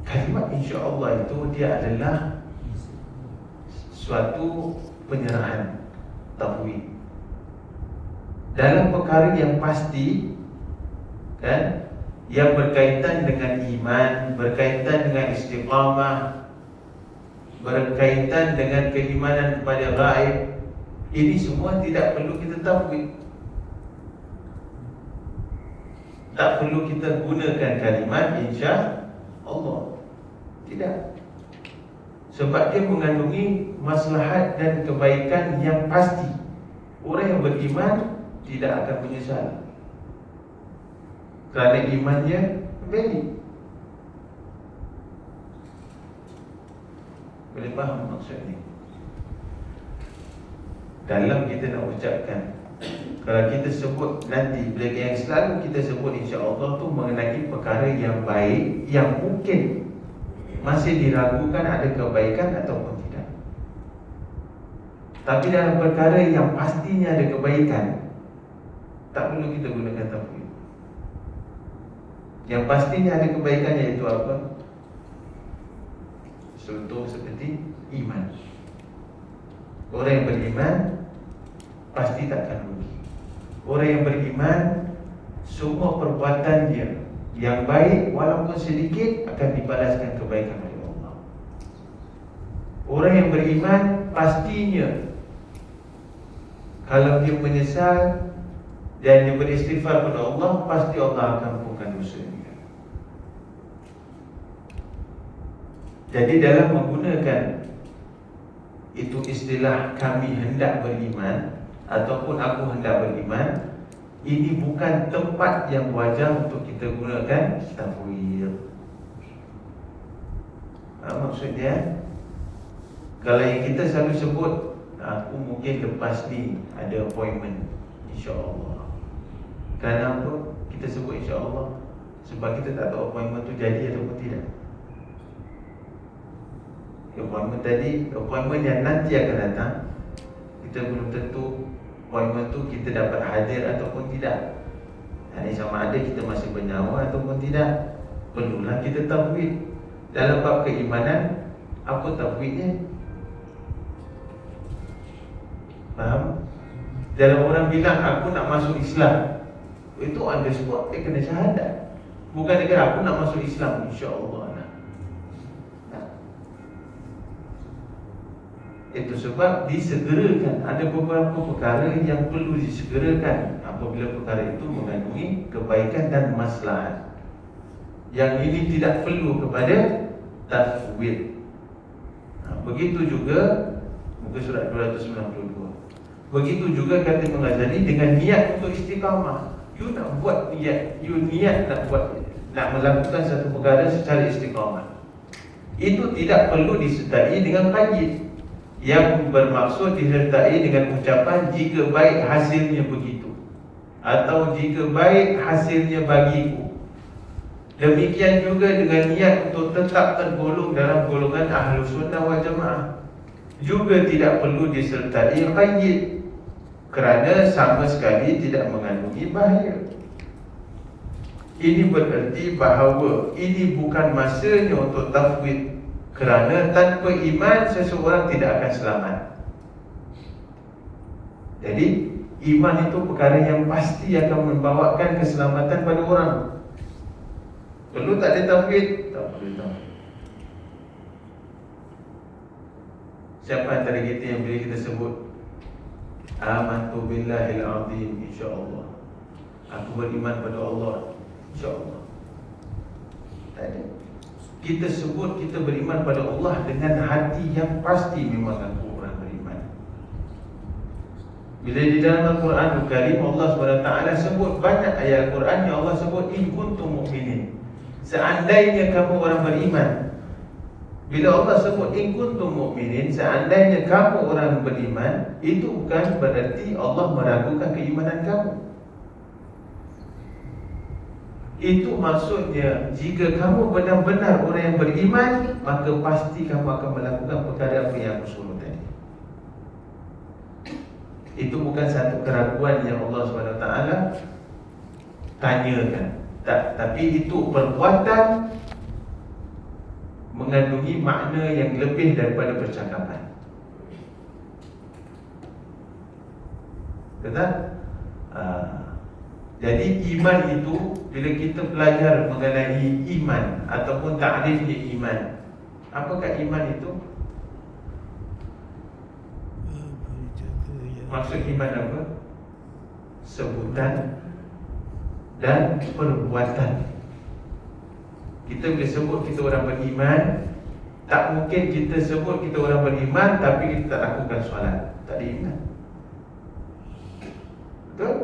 Kalimat insya-Allah itu dia adalah suatu penyerahan, tafwid. Dalam perkara yang pasti, kan, yang berkaitan dengan iman, berkaitan dengan istiqamah, berkaitan dengan keimanan kepada ghaib, ini semua tidak perlu kita tafwid. Tak perlu kita gunakan kalimat insya-Allah. Tidak. Sebab dia mengandungi maslahat dan kebaikan yang pasti. Orang yang beriman tidak akan menyesal, kerana imannya valid. Boleh faham maksud ni? Dalam kita nak ucapkan, kalau kita sebut nanti, bila yang selalu kita sebut insya-Allah tu mengenai perkara yang baik, yang mungkin masih diragukan ada kebaikan ataupun tidak. Tapi dalam perkara yang pastinya ada kebaikan, tak perlu kita gunakan tafwid. Yang pastinya ada kebaikan, iaitu apa? Contoh seperti iman. Orang yang beriman pasti takkan rugi. Orang yang beriman, semua perbuatannya yang baik walaupun sedikit akan dibalaskan kebaikan oleh Allah. Orang yang beriman pastinya, kalau dia menyesal dan dia beristighfar kepada Allah, pasti Allah akan ampunkan dosa dia. Jadi dalam menggunakan itu istilah kami hendak beriman ataupun aku hendak beriman, ini bukan tempat yang wajar untuk kita gunakan tafwid. Maksudnya, kalau yang kita selalu sebut, aku mungkin lepas ni ada appointment, insya-Allah. Kerana apa kita sebut insya-Allah? Sebab kita tak tahu appointment tu jadi ataupun tidak. Appointment yang nanti akan datang, kita belum tentu appointment tu kita dapat hadir ataupun tidak. Ini sama ada kita masih bernyawa ataupun tidak. Perlulah kita tafwid. Dalam bab keimanan, apa tafwidnya? Faham? Dalam orang bilang aku nak masuk Islam, itu on the spot dia kena syahadat. Bukan dia kata aku nak masuk Islam, insya-Allah. Itu sebab disegerakan. Ada beberapa perkara yang perlu disegerakan apabila perkara itu mengandungi kebaikan dan maslahat. Yang ini tidak perlu kepada tafwid. Begitu juga muka surat 292. Begitu juga kata Imam Ghazali dengan niat untuk istiqamah. You nak buat niat, you niat nak melakukan satu perkara secara istiqamah. Itu tidak perlu disertai dengan qaid yang bermaksud disertai dengan ucapan jika baik hasilnya begitu, atau jika baik hasilnya bagiku. Demikian juga dengan niat untuk tetap tergolong dalam golongan Ahlus Sunnah wal Jamaah, juga tidak perlu disertai qaid, kerana sama sekali tidak mengandungi bahaya. Ini bererti bahawa ini bukan masanya untuk tafwid, kerana tanpa iman seseorang tidak akan selamat. Jadi iman itu perkara yang pasti akan membawakan keselamatan pada orang. Perlu tak ada tafwid? Tak perlu tafwid. Siapa antara kita yang boleh kita sebut amantu billahil azim, insya-Allah, aku beriman pada Allah, insya-Allah? Tak ada. Kita sebut kita beriman pada Allah dengan hati yang pasti, memang aku orang beriman. Bila di dalam Al-Quran Al-Karim Allah SWT sebut banyak ayat Al-Quran yang Allah sebut in kuntum mu'minin, seandainya kamu orang beriman. Bila Allah sebut in kuntum mu'minin, seandainya kamu orang beriman, itu bukan berarti Allah meragukan keimanan kamu. Itu maksudnya jika kamu benar-benar orang yang beriman, maka pasti kamu akan melakukan perkara apa yang aku suruh tadi. Itu bukan satu keraguan yang Allah SWT tanyakan, tapi itu perbuatan mengandungi makna yang lebih daripada percakapan. Betul? Jadi iman itu, bila kita belajar mengenai iman ataupun takrifnya iman, apakah iman itu? Maksud iman apa? Sebutan dan perbuatan. Kita boleh sebut kita orang beriman, tak mungkin kita sebut kita orang beriman tapi kita tak lakukan solat. Tak ada iman. Betul?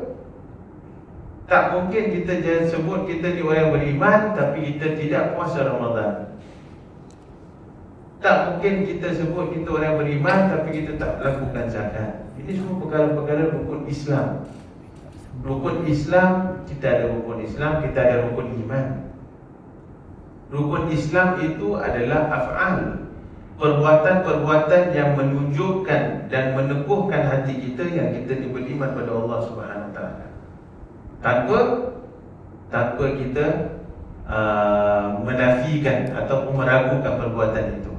Tak mungkin kita jangan sebut kita ni orang beriman tapi kita tidak puasa Ramadan. Tak mungkin kita sebut kita orang beriman tapi kita tak lakukan zakat. Ini semua perkara-perkara rukun Islam. Rukun Islam, kita ada rukun Islam, kita ada rukun iman. Rukun Islam itu adalah af'al, perbuatan-perbuatan yang menunjukkan dan meneguhkan hati kita yang kita ni beriman pada Allah Subhanahu Wa Taala. Tanpa kita menafikan ataupun meragukan perbuatan itu.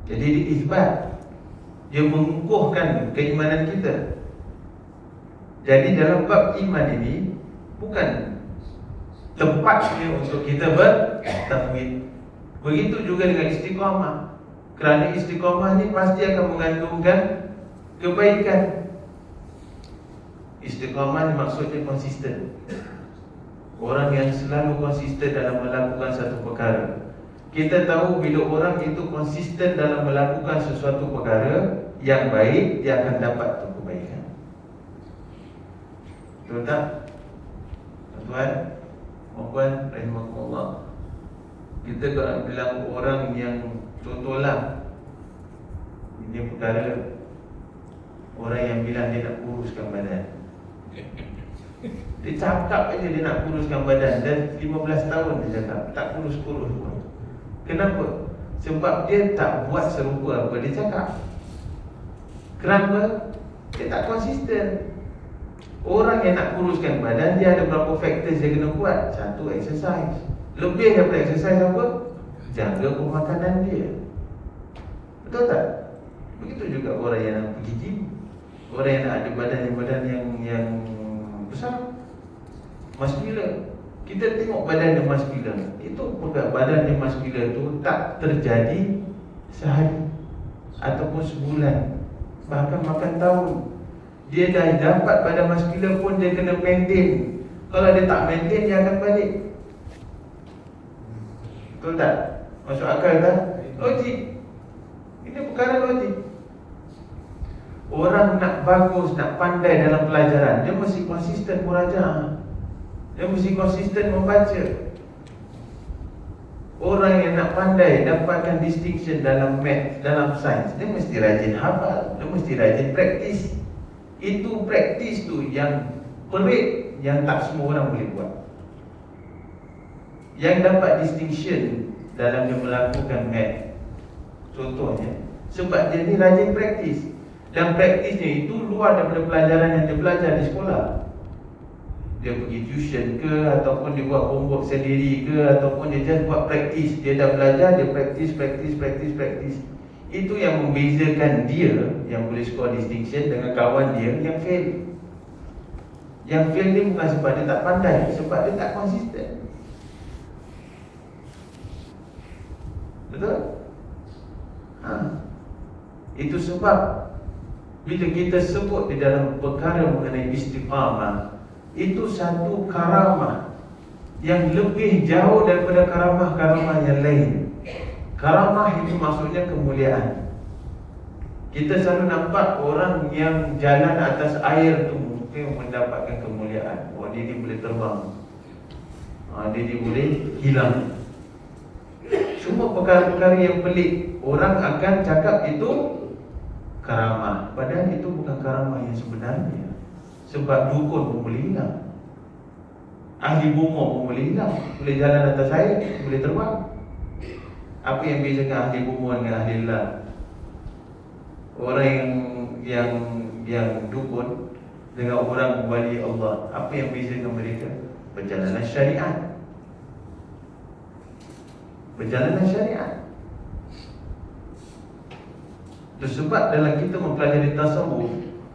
Jadi diisbat, dia mengukuhkan keimanan kita. Jadi dalam bab iman ini bukan tempatnya untuk kita bertafwid. Begitu juga dengan istiqamah. Kerana istiqamah ni pasti akan mengandungkan kebaikan. Istiqamah ni maksudnya konsisten. Orang yang selalu konsisten dalam melakukan satu perkara. Kita tahu bila orang itu konsisten dalam melakukan sesuatu perkara yang baik, dia akan dapat tu kebaikan. Betul tak? Tuan, puan, rahimahullah. Kita kalau bilang orang yang, contohlah, ini perkara orang yang bilang dia nak kuruskan badan. Dia cakap aja dia nak kuruskan badan, dan 15 tahun dia cakap tak kurus-kurus pun. Kenapa? Sebab dia tak buat serupa apa dia cakap. Kenapa? Dia tak konsisten. Orang yang nak kuruskan badan, dia ada berapa faktor dia kena buat. Satu, exercise. Lebih daripada exercise apa? Jaga pemakanan dia. Betul tak? Begitu juga orang yang nak pergi gym. Orang yang nak ada badan yang besar, muscular. Kita tengok badan yang muscular. Itu badan yang muscular itu tak terjadi sehari ataupun sebulan, bahkan makan tahun. Dia dah dapat badan muscular pun dia kena maintain. Kalau dia tak maintain, dia akan balik. Betul tak? Masuk akal tak? Logik. Ini perkara logik. Orang nak bagus, nak pandai dalam pelajaran, dia mesti konsisten murajaah. Dia mesti konsisten membaca. Orang yang nak pandai dapatkan distinction dalam math, dalam sains, dia mesti rajin hafal, dia mesti rajin praktis. Itu praktis tu yang perit, yang tak semua orang boleh buat. Yang dapat distinction dalam dia melakukan math, contohnya, sebab dia ni rajin praktis. Dan praktisnya itu luar daripada pelajaran yang dia belajar di sekolah. Dia pergi tuition ke, ataupun dia buat homework sendiri ke, ataupun dia just buat praktis. Dia dah belajar, dia praktis. Itu yang membezakan dia yang boleh score distinction dengan kawan dia yang fail. Yang fail ni bukan sebab dia tak pandai, sebab dia tak konsisten. Betul? Itu sebab bila kita sebut di dalam perkara mengenai istiqamah, itu satu karamah yang lebih jauh daripada karamah-karamah yang lain. Karamah itu maksudnya kemuliaan. Kita selalu nampak orang yang jalan atas air tu mungkin mendapatkan kemuliaan. Oh, dia ni boleh terbang, dia ni boleh hilang. Semua perkara-perkara yang pelik, orang akan cakap itu karamah. Padahal itu bukan karamah yang sebenarnya. Sebab dukun pun boleh hilang, ahli bumur pun boleh hilang, boleh jalan atas air, boleh terbang. Apa yang bezakan ahli bumur dengan ahli lah? Orang yang dukun dengan orang wali Allah, apa yang bezakan mereka? Perjalanan syariat. Perjalanan syariat. Itu sebab dalam kita mempelajari tasawuf,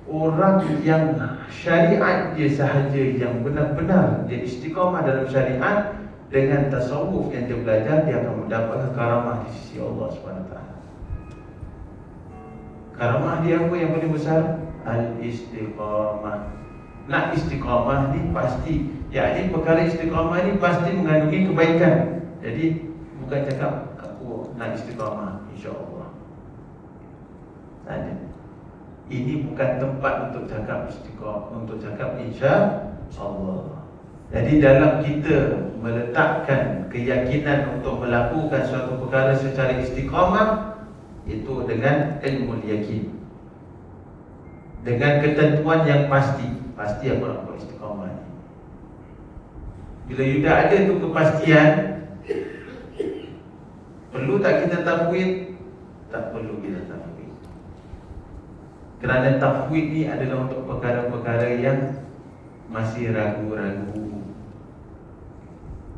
orang yang syariat dia sahaja yang benar-benar dia istiqamah dalam syariat, dengan tasawuf yang dia belajar, dia akan mendapatkan karamah di sisi Allah SWT. Karamah dia apa yang paling besar? Al-istiqamah. Nak istiqamah ni pasti, yakni perkara istiqamah ni pasti mengandungi kebaikan. Jadi bukan cakap aku nak istiqamah insya-Allah saja. Ini bukan tempat untuk cakap istiqamah, untuk cakap insya-Allah. Jadi dalam kita meletakkan keyakinan untuk melakukan suatu perkara secara istiqamah, itu dengan ilmu yakin, dengan ketentuan yang pasti. Pasti apa nak buat istiqamah ni. Bila you dah ada tu kepastian, perlu tak kita tafwid? Tak perlu kita tafwid. Kerana tafwid ni adalah untuk perkara-perkara yang masih ragu-ragu,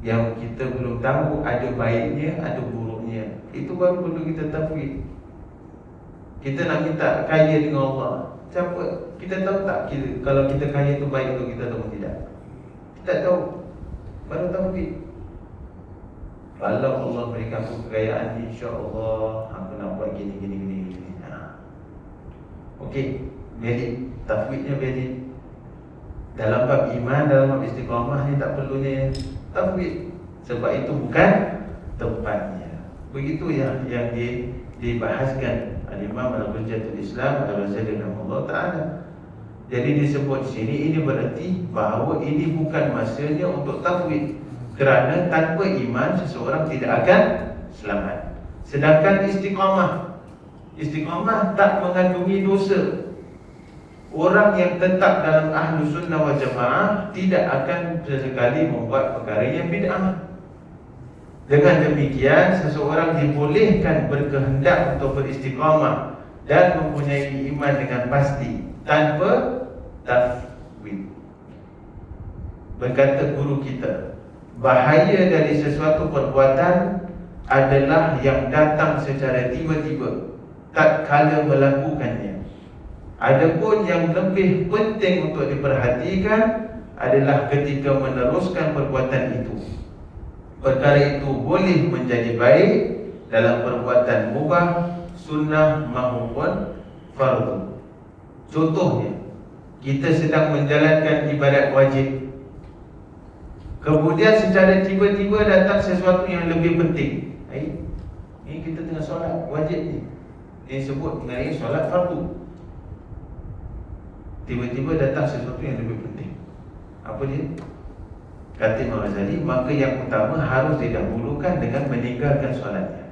yang kita belum tahu ada baiknya, ada buruknya. Itu baru perlu kita tafwid. Kita nak minta kaya dengan Allah, siapa? Kita tahu tak kalau kita kaya itu baik untuk kita atau tidak? Kita tahu. Baru tafwid. Kalau Allah berikan aku kekayaan, insya-Allah aku nak buat gini. Okey, valid. Tafwidnya valid. Dalam bab iman, dalam bab istiqamah ni tak perlunya tafwid, sebab itu bukan tempatnya. Begitu yang dibahaskan Al-Imam Al-Hujjatul Islam Al-Ghazali rahimahullah ta'ala. Jadi disebut sini, ini berarti bahawa ini bukan masanya untuk tafwid, kerana tanpa iman seseorang tidak akan selamat. Sedangkan istiqamah tak mengandungi dosa. Orang yang tetap dalam ahlu sunnah wal jamaah tidak akan sesekali membuat perkara yang bid'ah. Dengan demikian, seseorang dibolehkan berkehendak untuk beristiqamah dan mempunyai iman dengan pasti tanpa tafwid. Berkata guru kita, bahaya dari sesuatu perbuatan adalah yang datang secara tiba-tiba tatkala melakukannya. Adapun yang lebih penting untuk diperhatikan adalah ketika meneruskan perbuatan itu. Perkara itu boleh menjadi baik dalam perbuatan mubah, sunnah maupun fardu. Contohnya, kita sedang menjalankan ibadat wajib. Kemudian secara tiba-tiba datang sesuatu yang lebih penting. Ini kita tengah solat wajib ni. Dia sebut dengan ini solat fardu. Tiba-tiba datang sesuatu yang lebih penting. Apa dia? Kata Imam Ghazali, maka yang utama harus didahulukan dengan meninggalkan solatnya.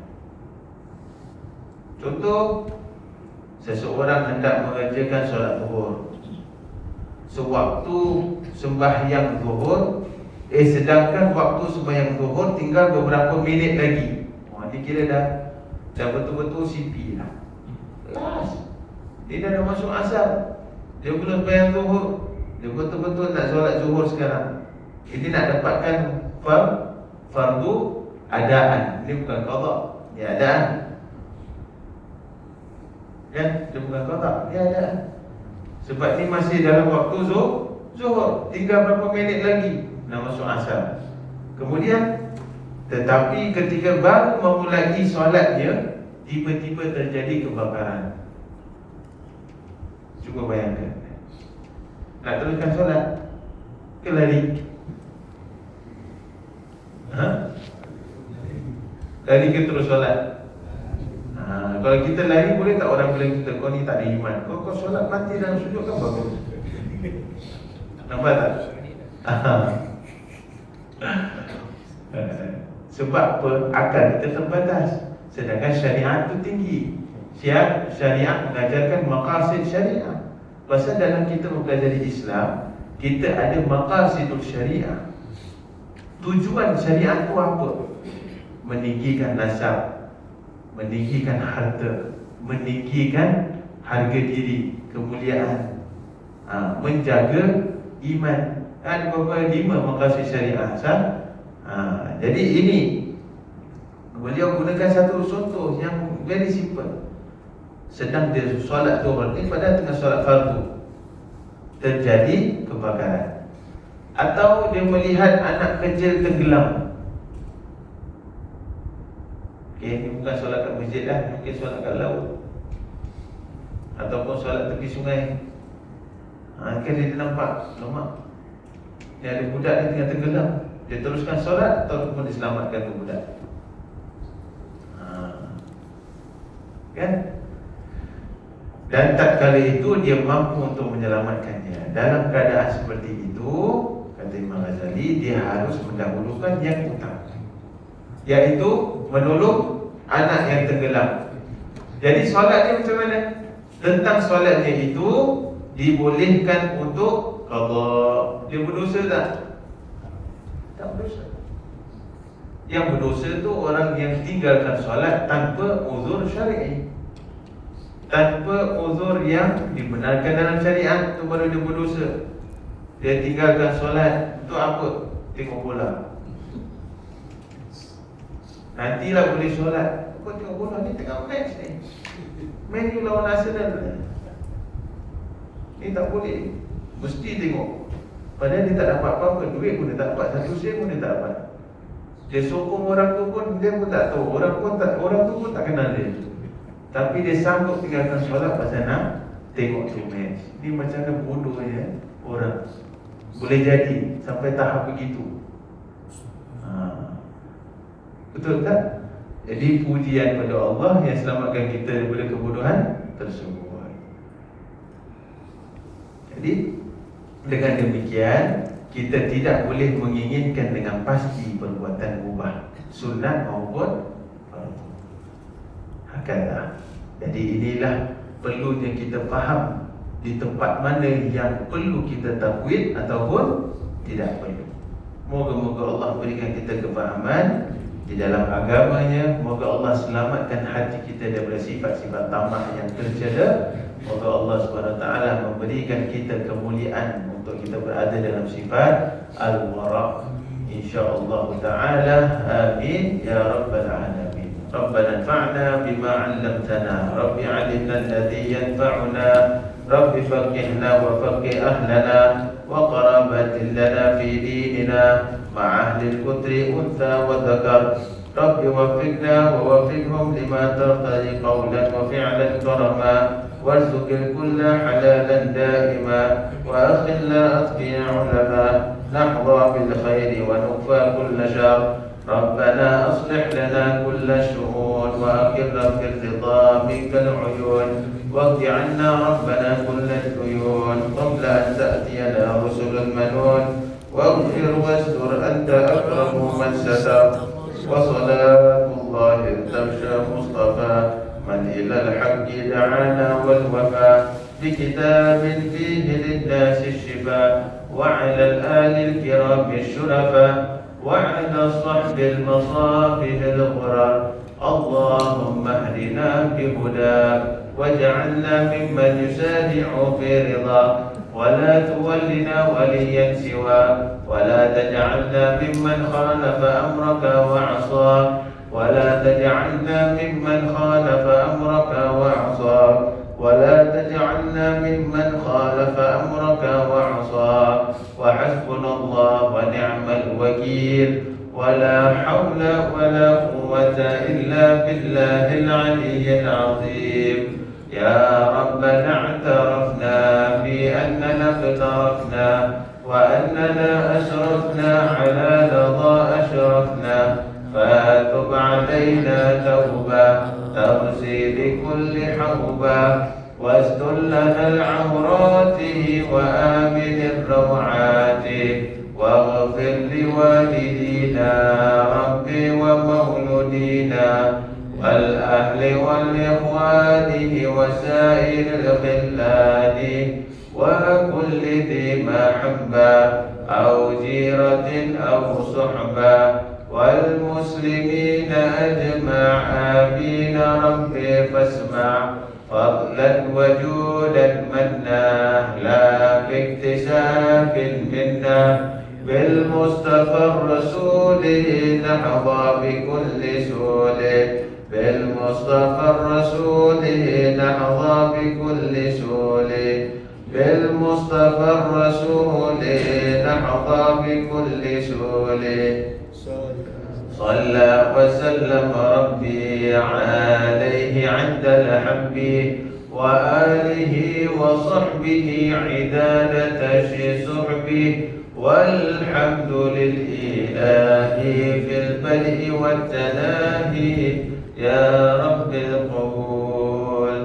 Contoh, seseorang hendak mengerjakan solat zuhur. Sewaktu sembahyang zuhur, sedangkan waktu sembahyang zuhur tinggal beberapa minit lagi. Dia kira dah betul-betul sipi lah. Kelas. Dia dah masuk asar. Dia belum sembahyang zuhur. Dia betul-betul nak solat zuhur sekarang. Ini nak dapatkan fardu adaan. Ini bukan qada, ini adaan. Kan? Dia bukan qada, ini adaan. Sebab ni masih dalam waktu zuhur. Tinggal berapa minit lagi nak masuk asar. Kemudian, tetapi ketika baru memulai solatnya, tiba-tiba terjadi kebakaran. Cuba bayangkan. Nak teruskan solat ke lari? Lari ke terus solat? Kalau kita lari, boleh tak orang bilang kita, kau ni tak ada iman? Kau solat mati dalam sujud kan bagus. Nampak tak? Sebab apa? Akal kita terbatas. Sedangkan syariat itu tinggi. Syariat mengajarkan maqasid syariat. Pasal dalam kita mempelajari Islam, kita ada maqasidul syariah. Tujuan syariat itu apa? Meninggikan nasab, meninggikan harta, meninggikan harga diri, kemuliaan, menjaga iman. Ada beberapa 5 maqasid syariah. Jadi ini beliau gunakan satu contoh yang very simple. Sedang dia solat zuhur ni, padahal tengah solat fardu, terjadi kebakaran. Atau dia melihat anak kecil tenggelam. Ini bukan solat kat masjid lah, mungkin solat kat laut, ataupun solat tepi sungai. Kan dia nampak, lemak, ni ada budak ni tengah tenggelam. Dia teruskan solat ataupun diselamatkan tu budak. Kan? Dan tak kala itu dia mampu untuk menyelamatkannya. Dalam keadaan seperti itu, kata Imam Ghazali, dia harus mendahulukan yang utama, iaitu menolong anak yang tenggelam. Jadi solatnya macam mana? Tentang solatnya itu dibolehkan untuk qada. Dia berdosa tak? Tak berdosa. Yang berdosa tu orang yang tinggalkan solat tanpa uzur syar'i, tanpa uzur yang dibenarkan dalam syariat, tu baru dia berdosa. Dia tinggalkan solat untuk apa? Tengok bola. Nantilah boleh solat. Kau tengok bola ni tengah match ni, Man U lawan Arsenal. Ni tak boleh, mesti tengok. Padahal dia tak dapat apa-apa, duit pun dia tak dapat, 1 sen pun dia tak dapat. Dia sokong orang tu pun dia pun tak tahu, orang tu pun tak kenal dia. Tapi dia sanggup tinggalkan solat pasal nak tengok tu match. Ni macam mana bodohnya orang boleh jadi sampai tahap begitu. Betul tak? Jadi pujian pada Allah yang selamatkan kita daripada kebodohan tersebut. Jadi dengan demikian, kita tidak boleh menginginkan dengan pasti perbuatan ubah, sunat maupun fardu. Hakata. Jadi inilah perlunya kita faham di tempat mana yang perlu kita takwid ataupun tidak perlu. Moga-moga Allah berikan kita kefahaman di dalam agamanya. Moga Allah selamatkan hati kita daripada sifat-sifat tamak yang tercela. Moga Allah SWT memberikan kita kemuliaan untuk kita berada dalam sifat al-wara', insyaallah ta'ala. Amin ya rabbal alamin. Rabbana anfa'na bima 'allamtana, Rabbi 'allimna alladhi yanfa'una, Rabbi faqihna wa faqih ahlana wa qarabatin lana fi dinina ma'a ahli al-qudri untha wa dhakar. Rabbi waffiqna wa waffiqhum lima tartadi qawlan wa fi'lan karama, warzuq al-kulla halalan daima wa akhilla atqiya ulama. نحظى بالخير ونكفى كل شر. ربنا أصلح لنا كل الشؤون وأقرنا في الرضا منك العيون، واقض عنا ربنا كل الديون قبل أن تأتينا رسل المنون. واغفر واستر أنت أكرم من ستر، وصلاة الله تغشى مصطفى من إلى الحق دعانا والوفاء، بكتاب فيه للناس الشفاء، وعلى الآل الكرام الشرفاء، وعلى الصحب المصابح الغرر. اللهم اهدنا بهداك واجعلنا ممن يسارع في رضاك، ولا تولنا وليا سواك، ولا تجعلنا ممن خالف أمرك وعصاك، ولا تجعلنا ممن خالف أمرك وعصاك، ولا تجعلنا ممن خالف أمرك وعصاك. وحسبنا الله ونعم الوكيل، ولا حول ولا قوة إلا بالله العلي العظيم. يا ربنا اعترفنا بأننا اقترفنا، وأننا أشرفنا على لظى أشرفنا، فتب علينا توبة تغسي بكل حوبة، واستر لنا العورات وآمن الروعات، واغفر لوالدينا ربي ومولودينا والأهل والإخوان وسائر الخلان، وكل ذي محبة أو جيرة أو صحبة، والمسلمين أجمع. آمين ربي فاسمع فضلا وجودا منا، لا باكتساب منا، بالمصطفى الرسول نحظى بكل سول، بالمصطفى الرسول نحظى بكل سول، بالمصطفى الرسول نحظى بكل سول. صلى وسلم ربي عليه عند الحب، وآله وصحبه عدادة صحبه، والحمد للإله في البدء والتناهي. يا رب القبول.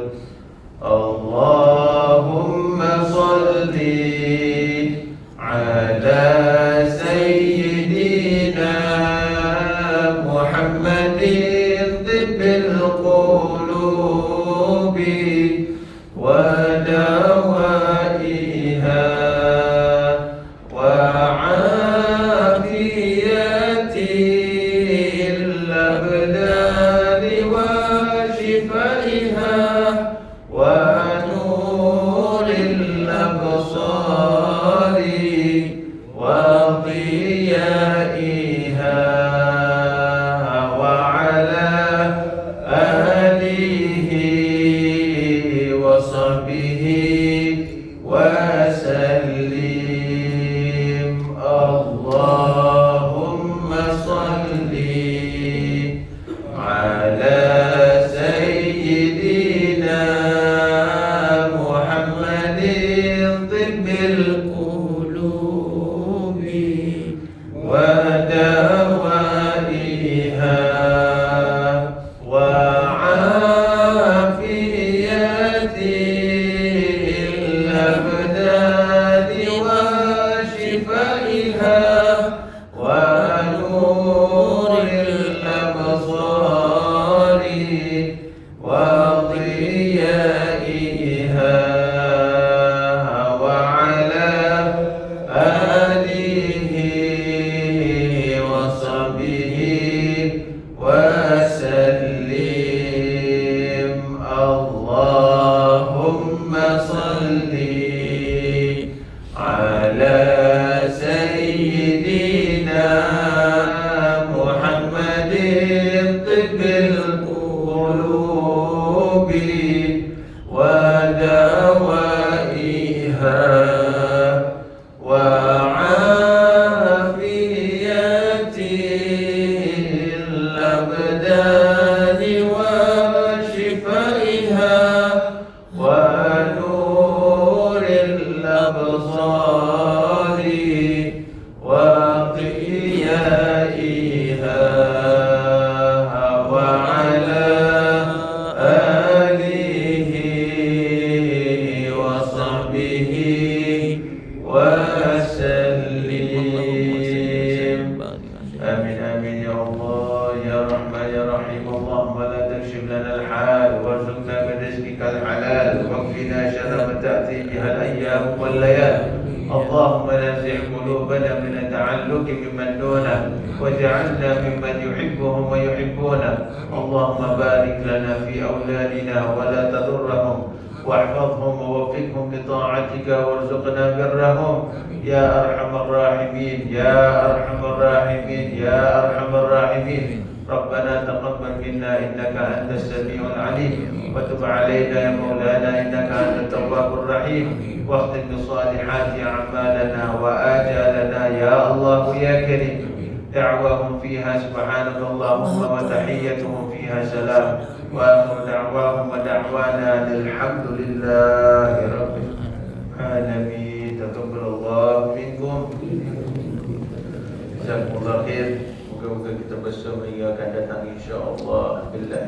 اللهم صل على سيدنا محمد طب القلوب ودوائها وعافية الأبدان وشفائها ونور الأبصار وضيائها، وعلى آله وصحبه وسلم. اللهم صل على سيدنا محمد طب القلوب ودوائها وعافية الأبدان وشفائها ونور الأبصار وضيائها، وعلى آله وصحبه وسلم. اللهم صل على سيدنا محمد طب القلوب ودوائها وعافية الأبدان وشفائها ونور الأبصار شر ما تأتي بها الأيام والليال. اللهم نزع قلوبنا من التعلق بمن دونه واجعلنا ممن يحبهم ويحبونه. اللهم بارك لنا في أولادنا ولا تضرهم، واحفظهم ووفقهم لطاعتك وارزقنا برهم يا أرحم الراحمين يا أرحم الراحمين يا أرحم الراحمين. ربنا تقبل منا إنك أنت السميع العليم، وتب علينا يا مولانا إنك أنت التواب الرحيم، واختم بصالحات أعمالنا وآجالنا يا الله يا كريم. دعواهم فيها سبحانك اللهم وتحيتهم فيها سلام، وآخر دعواهم ودعوانا الحمد لله رب العالمين. تقبل الله منكم. Jazakumullah khair. Moga-moga kita bersama hingga akan datang insya-Allah. Billah.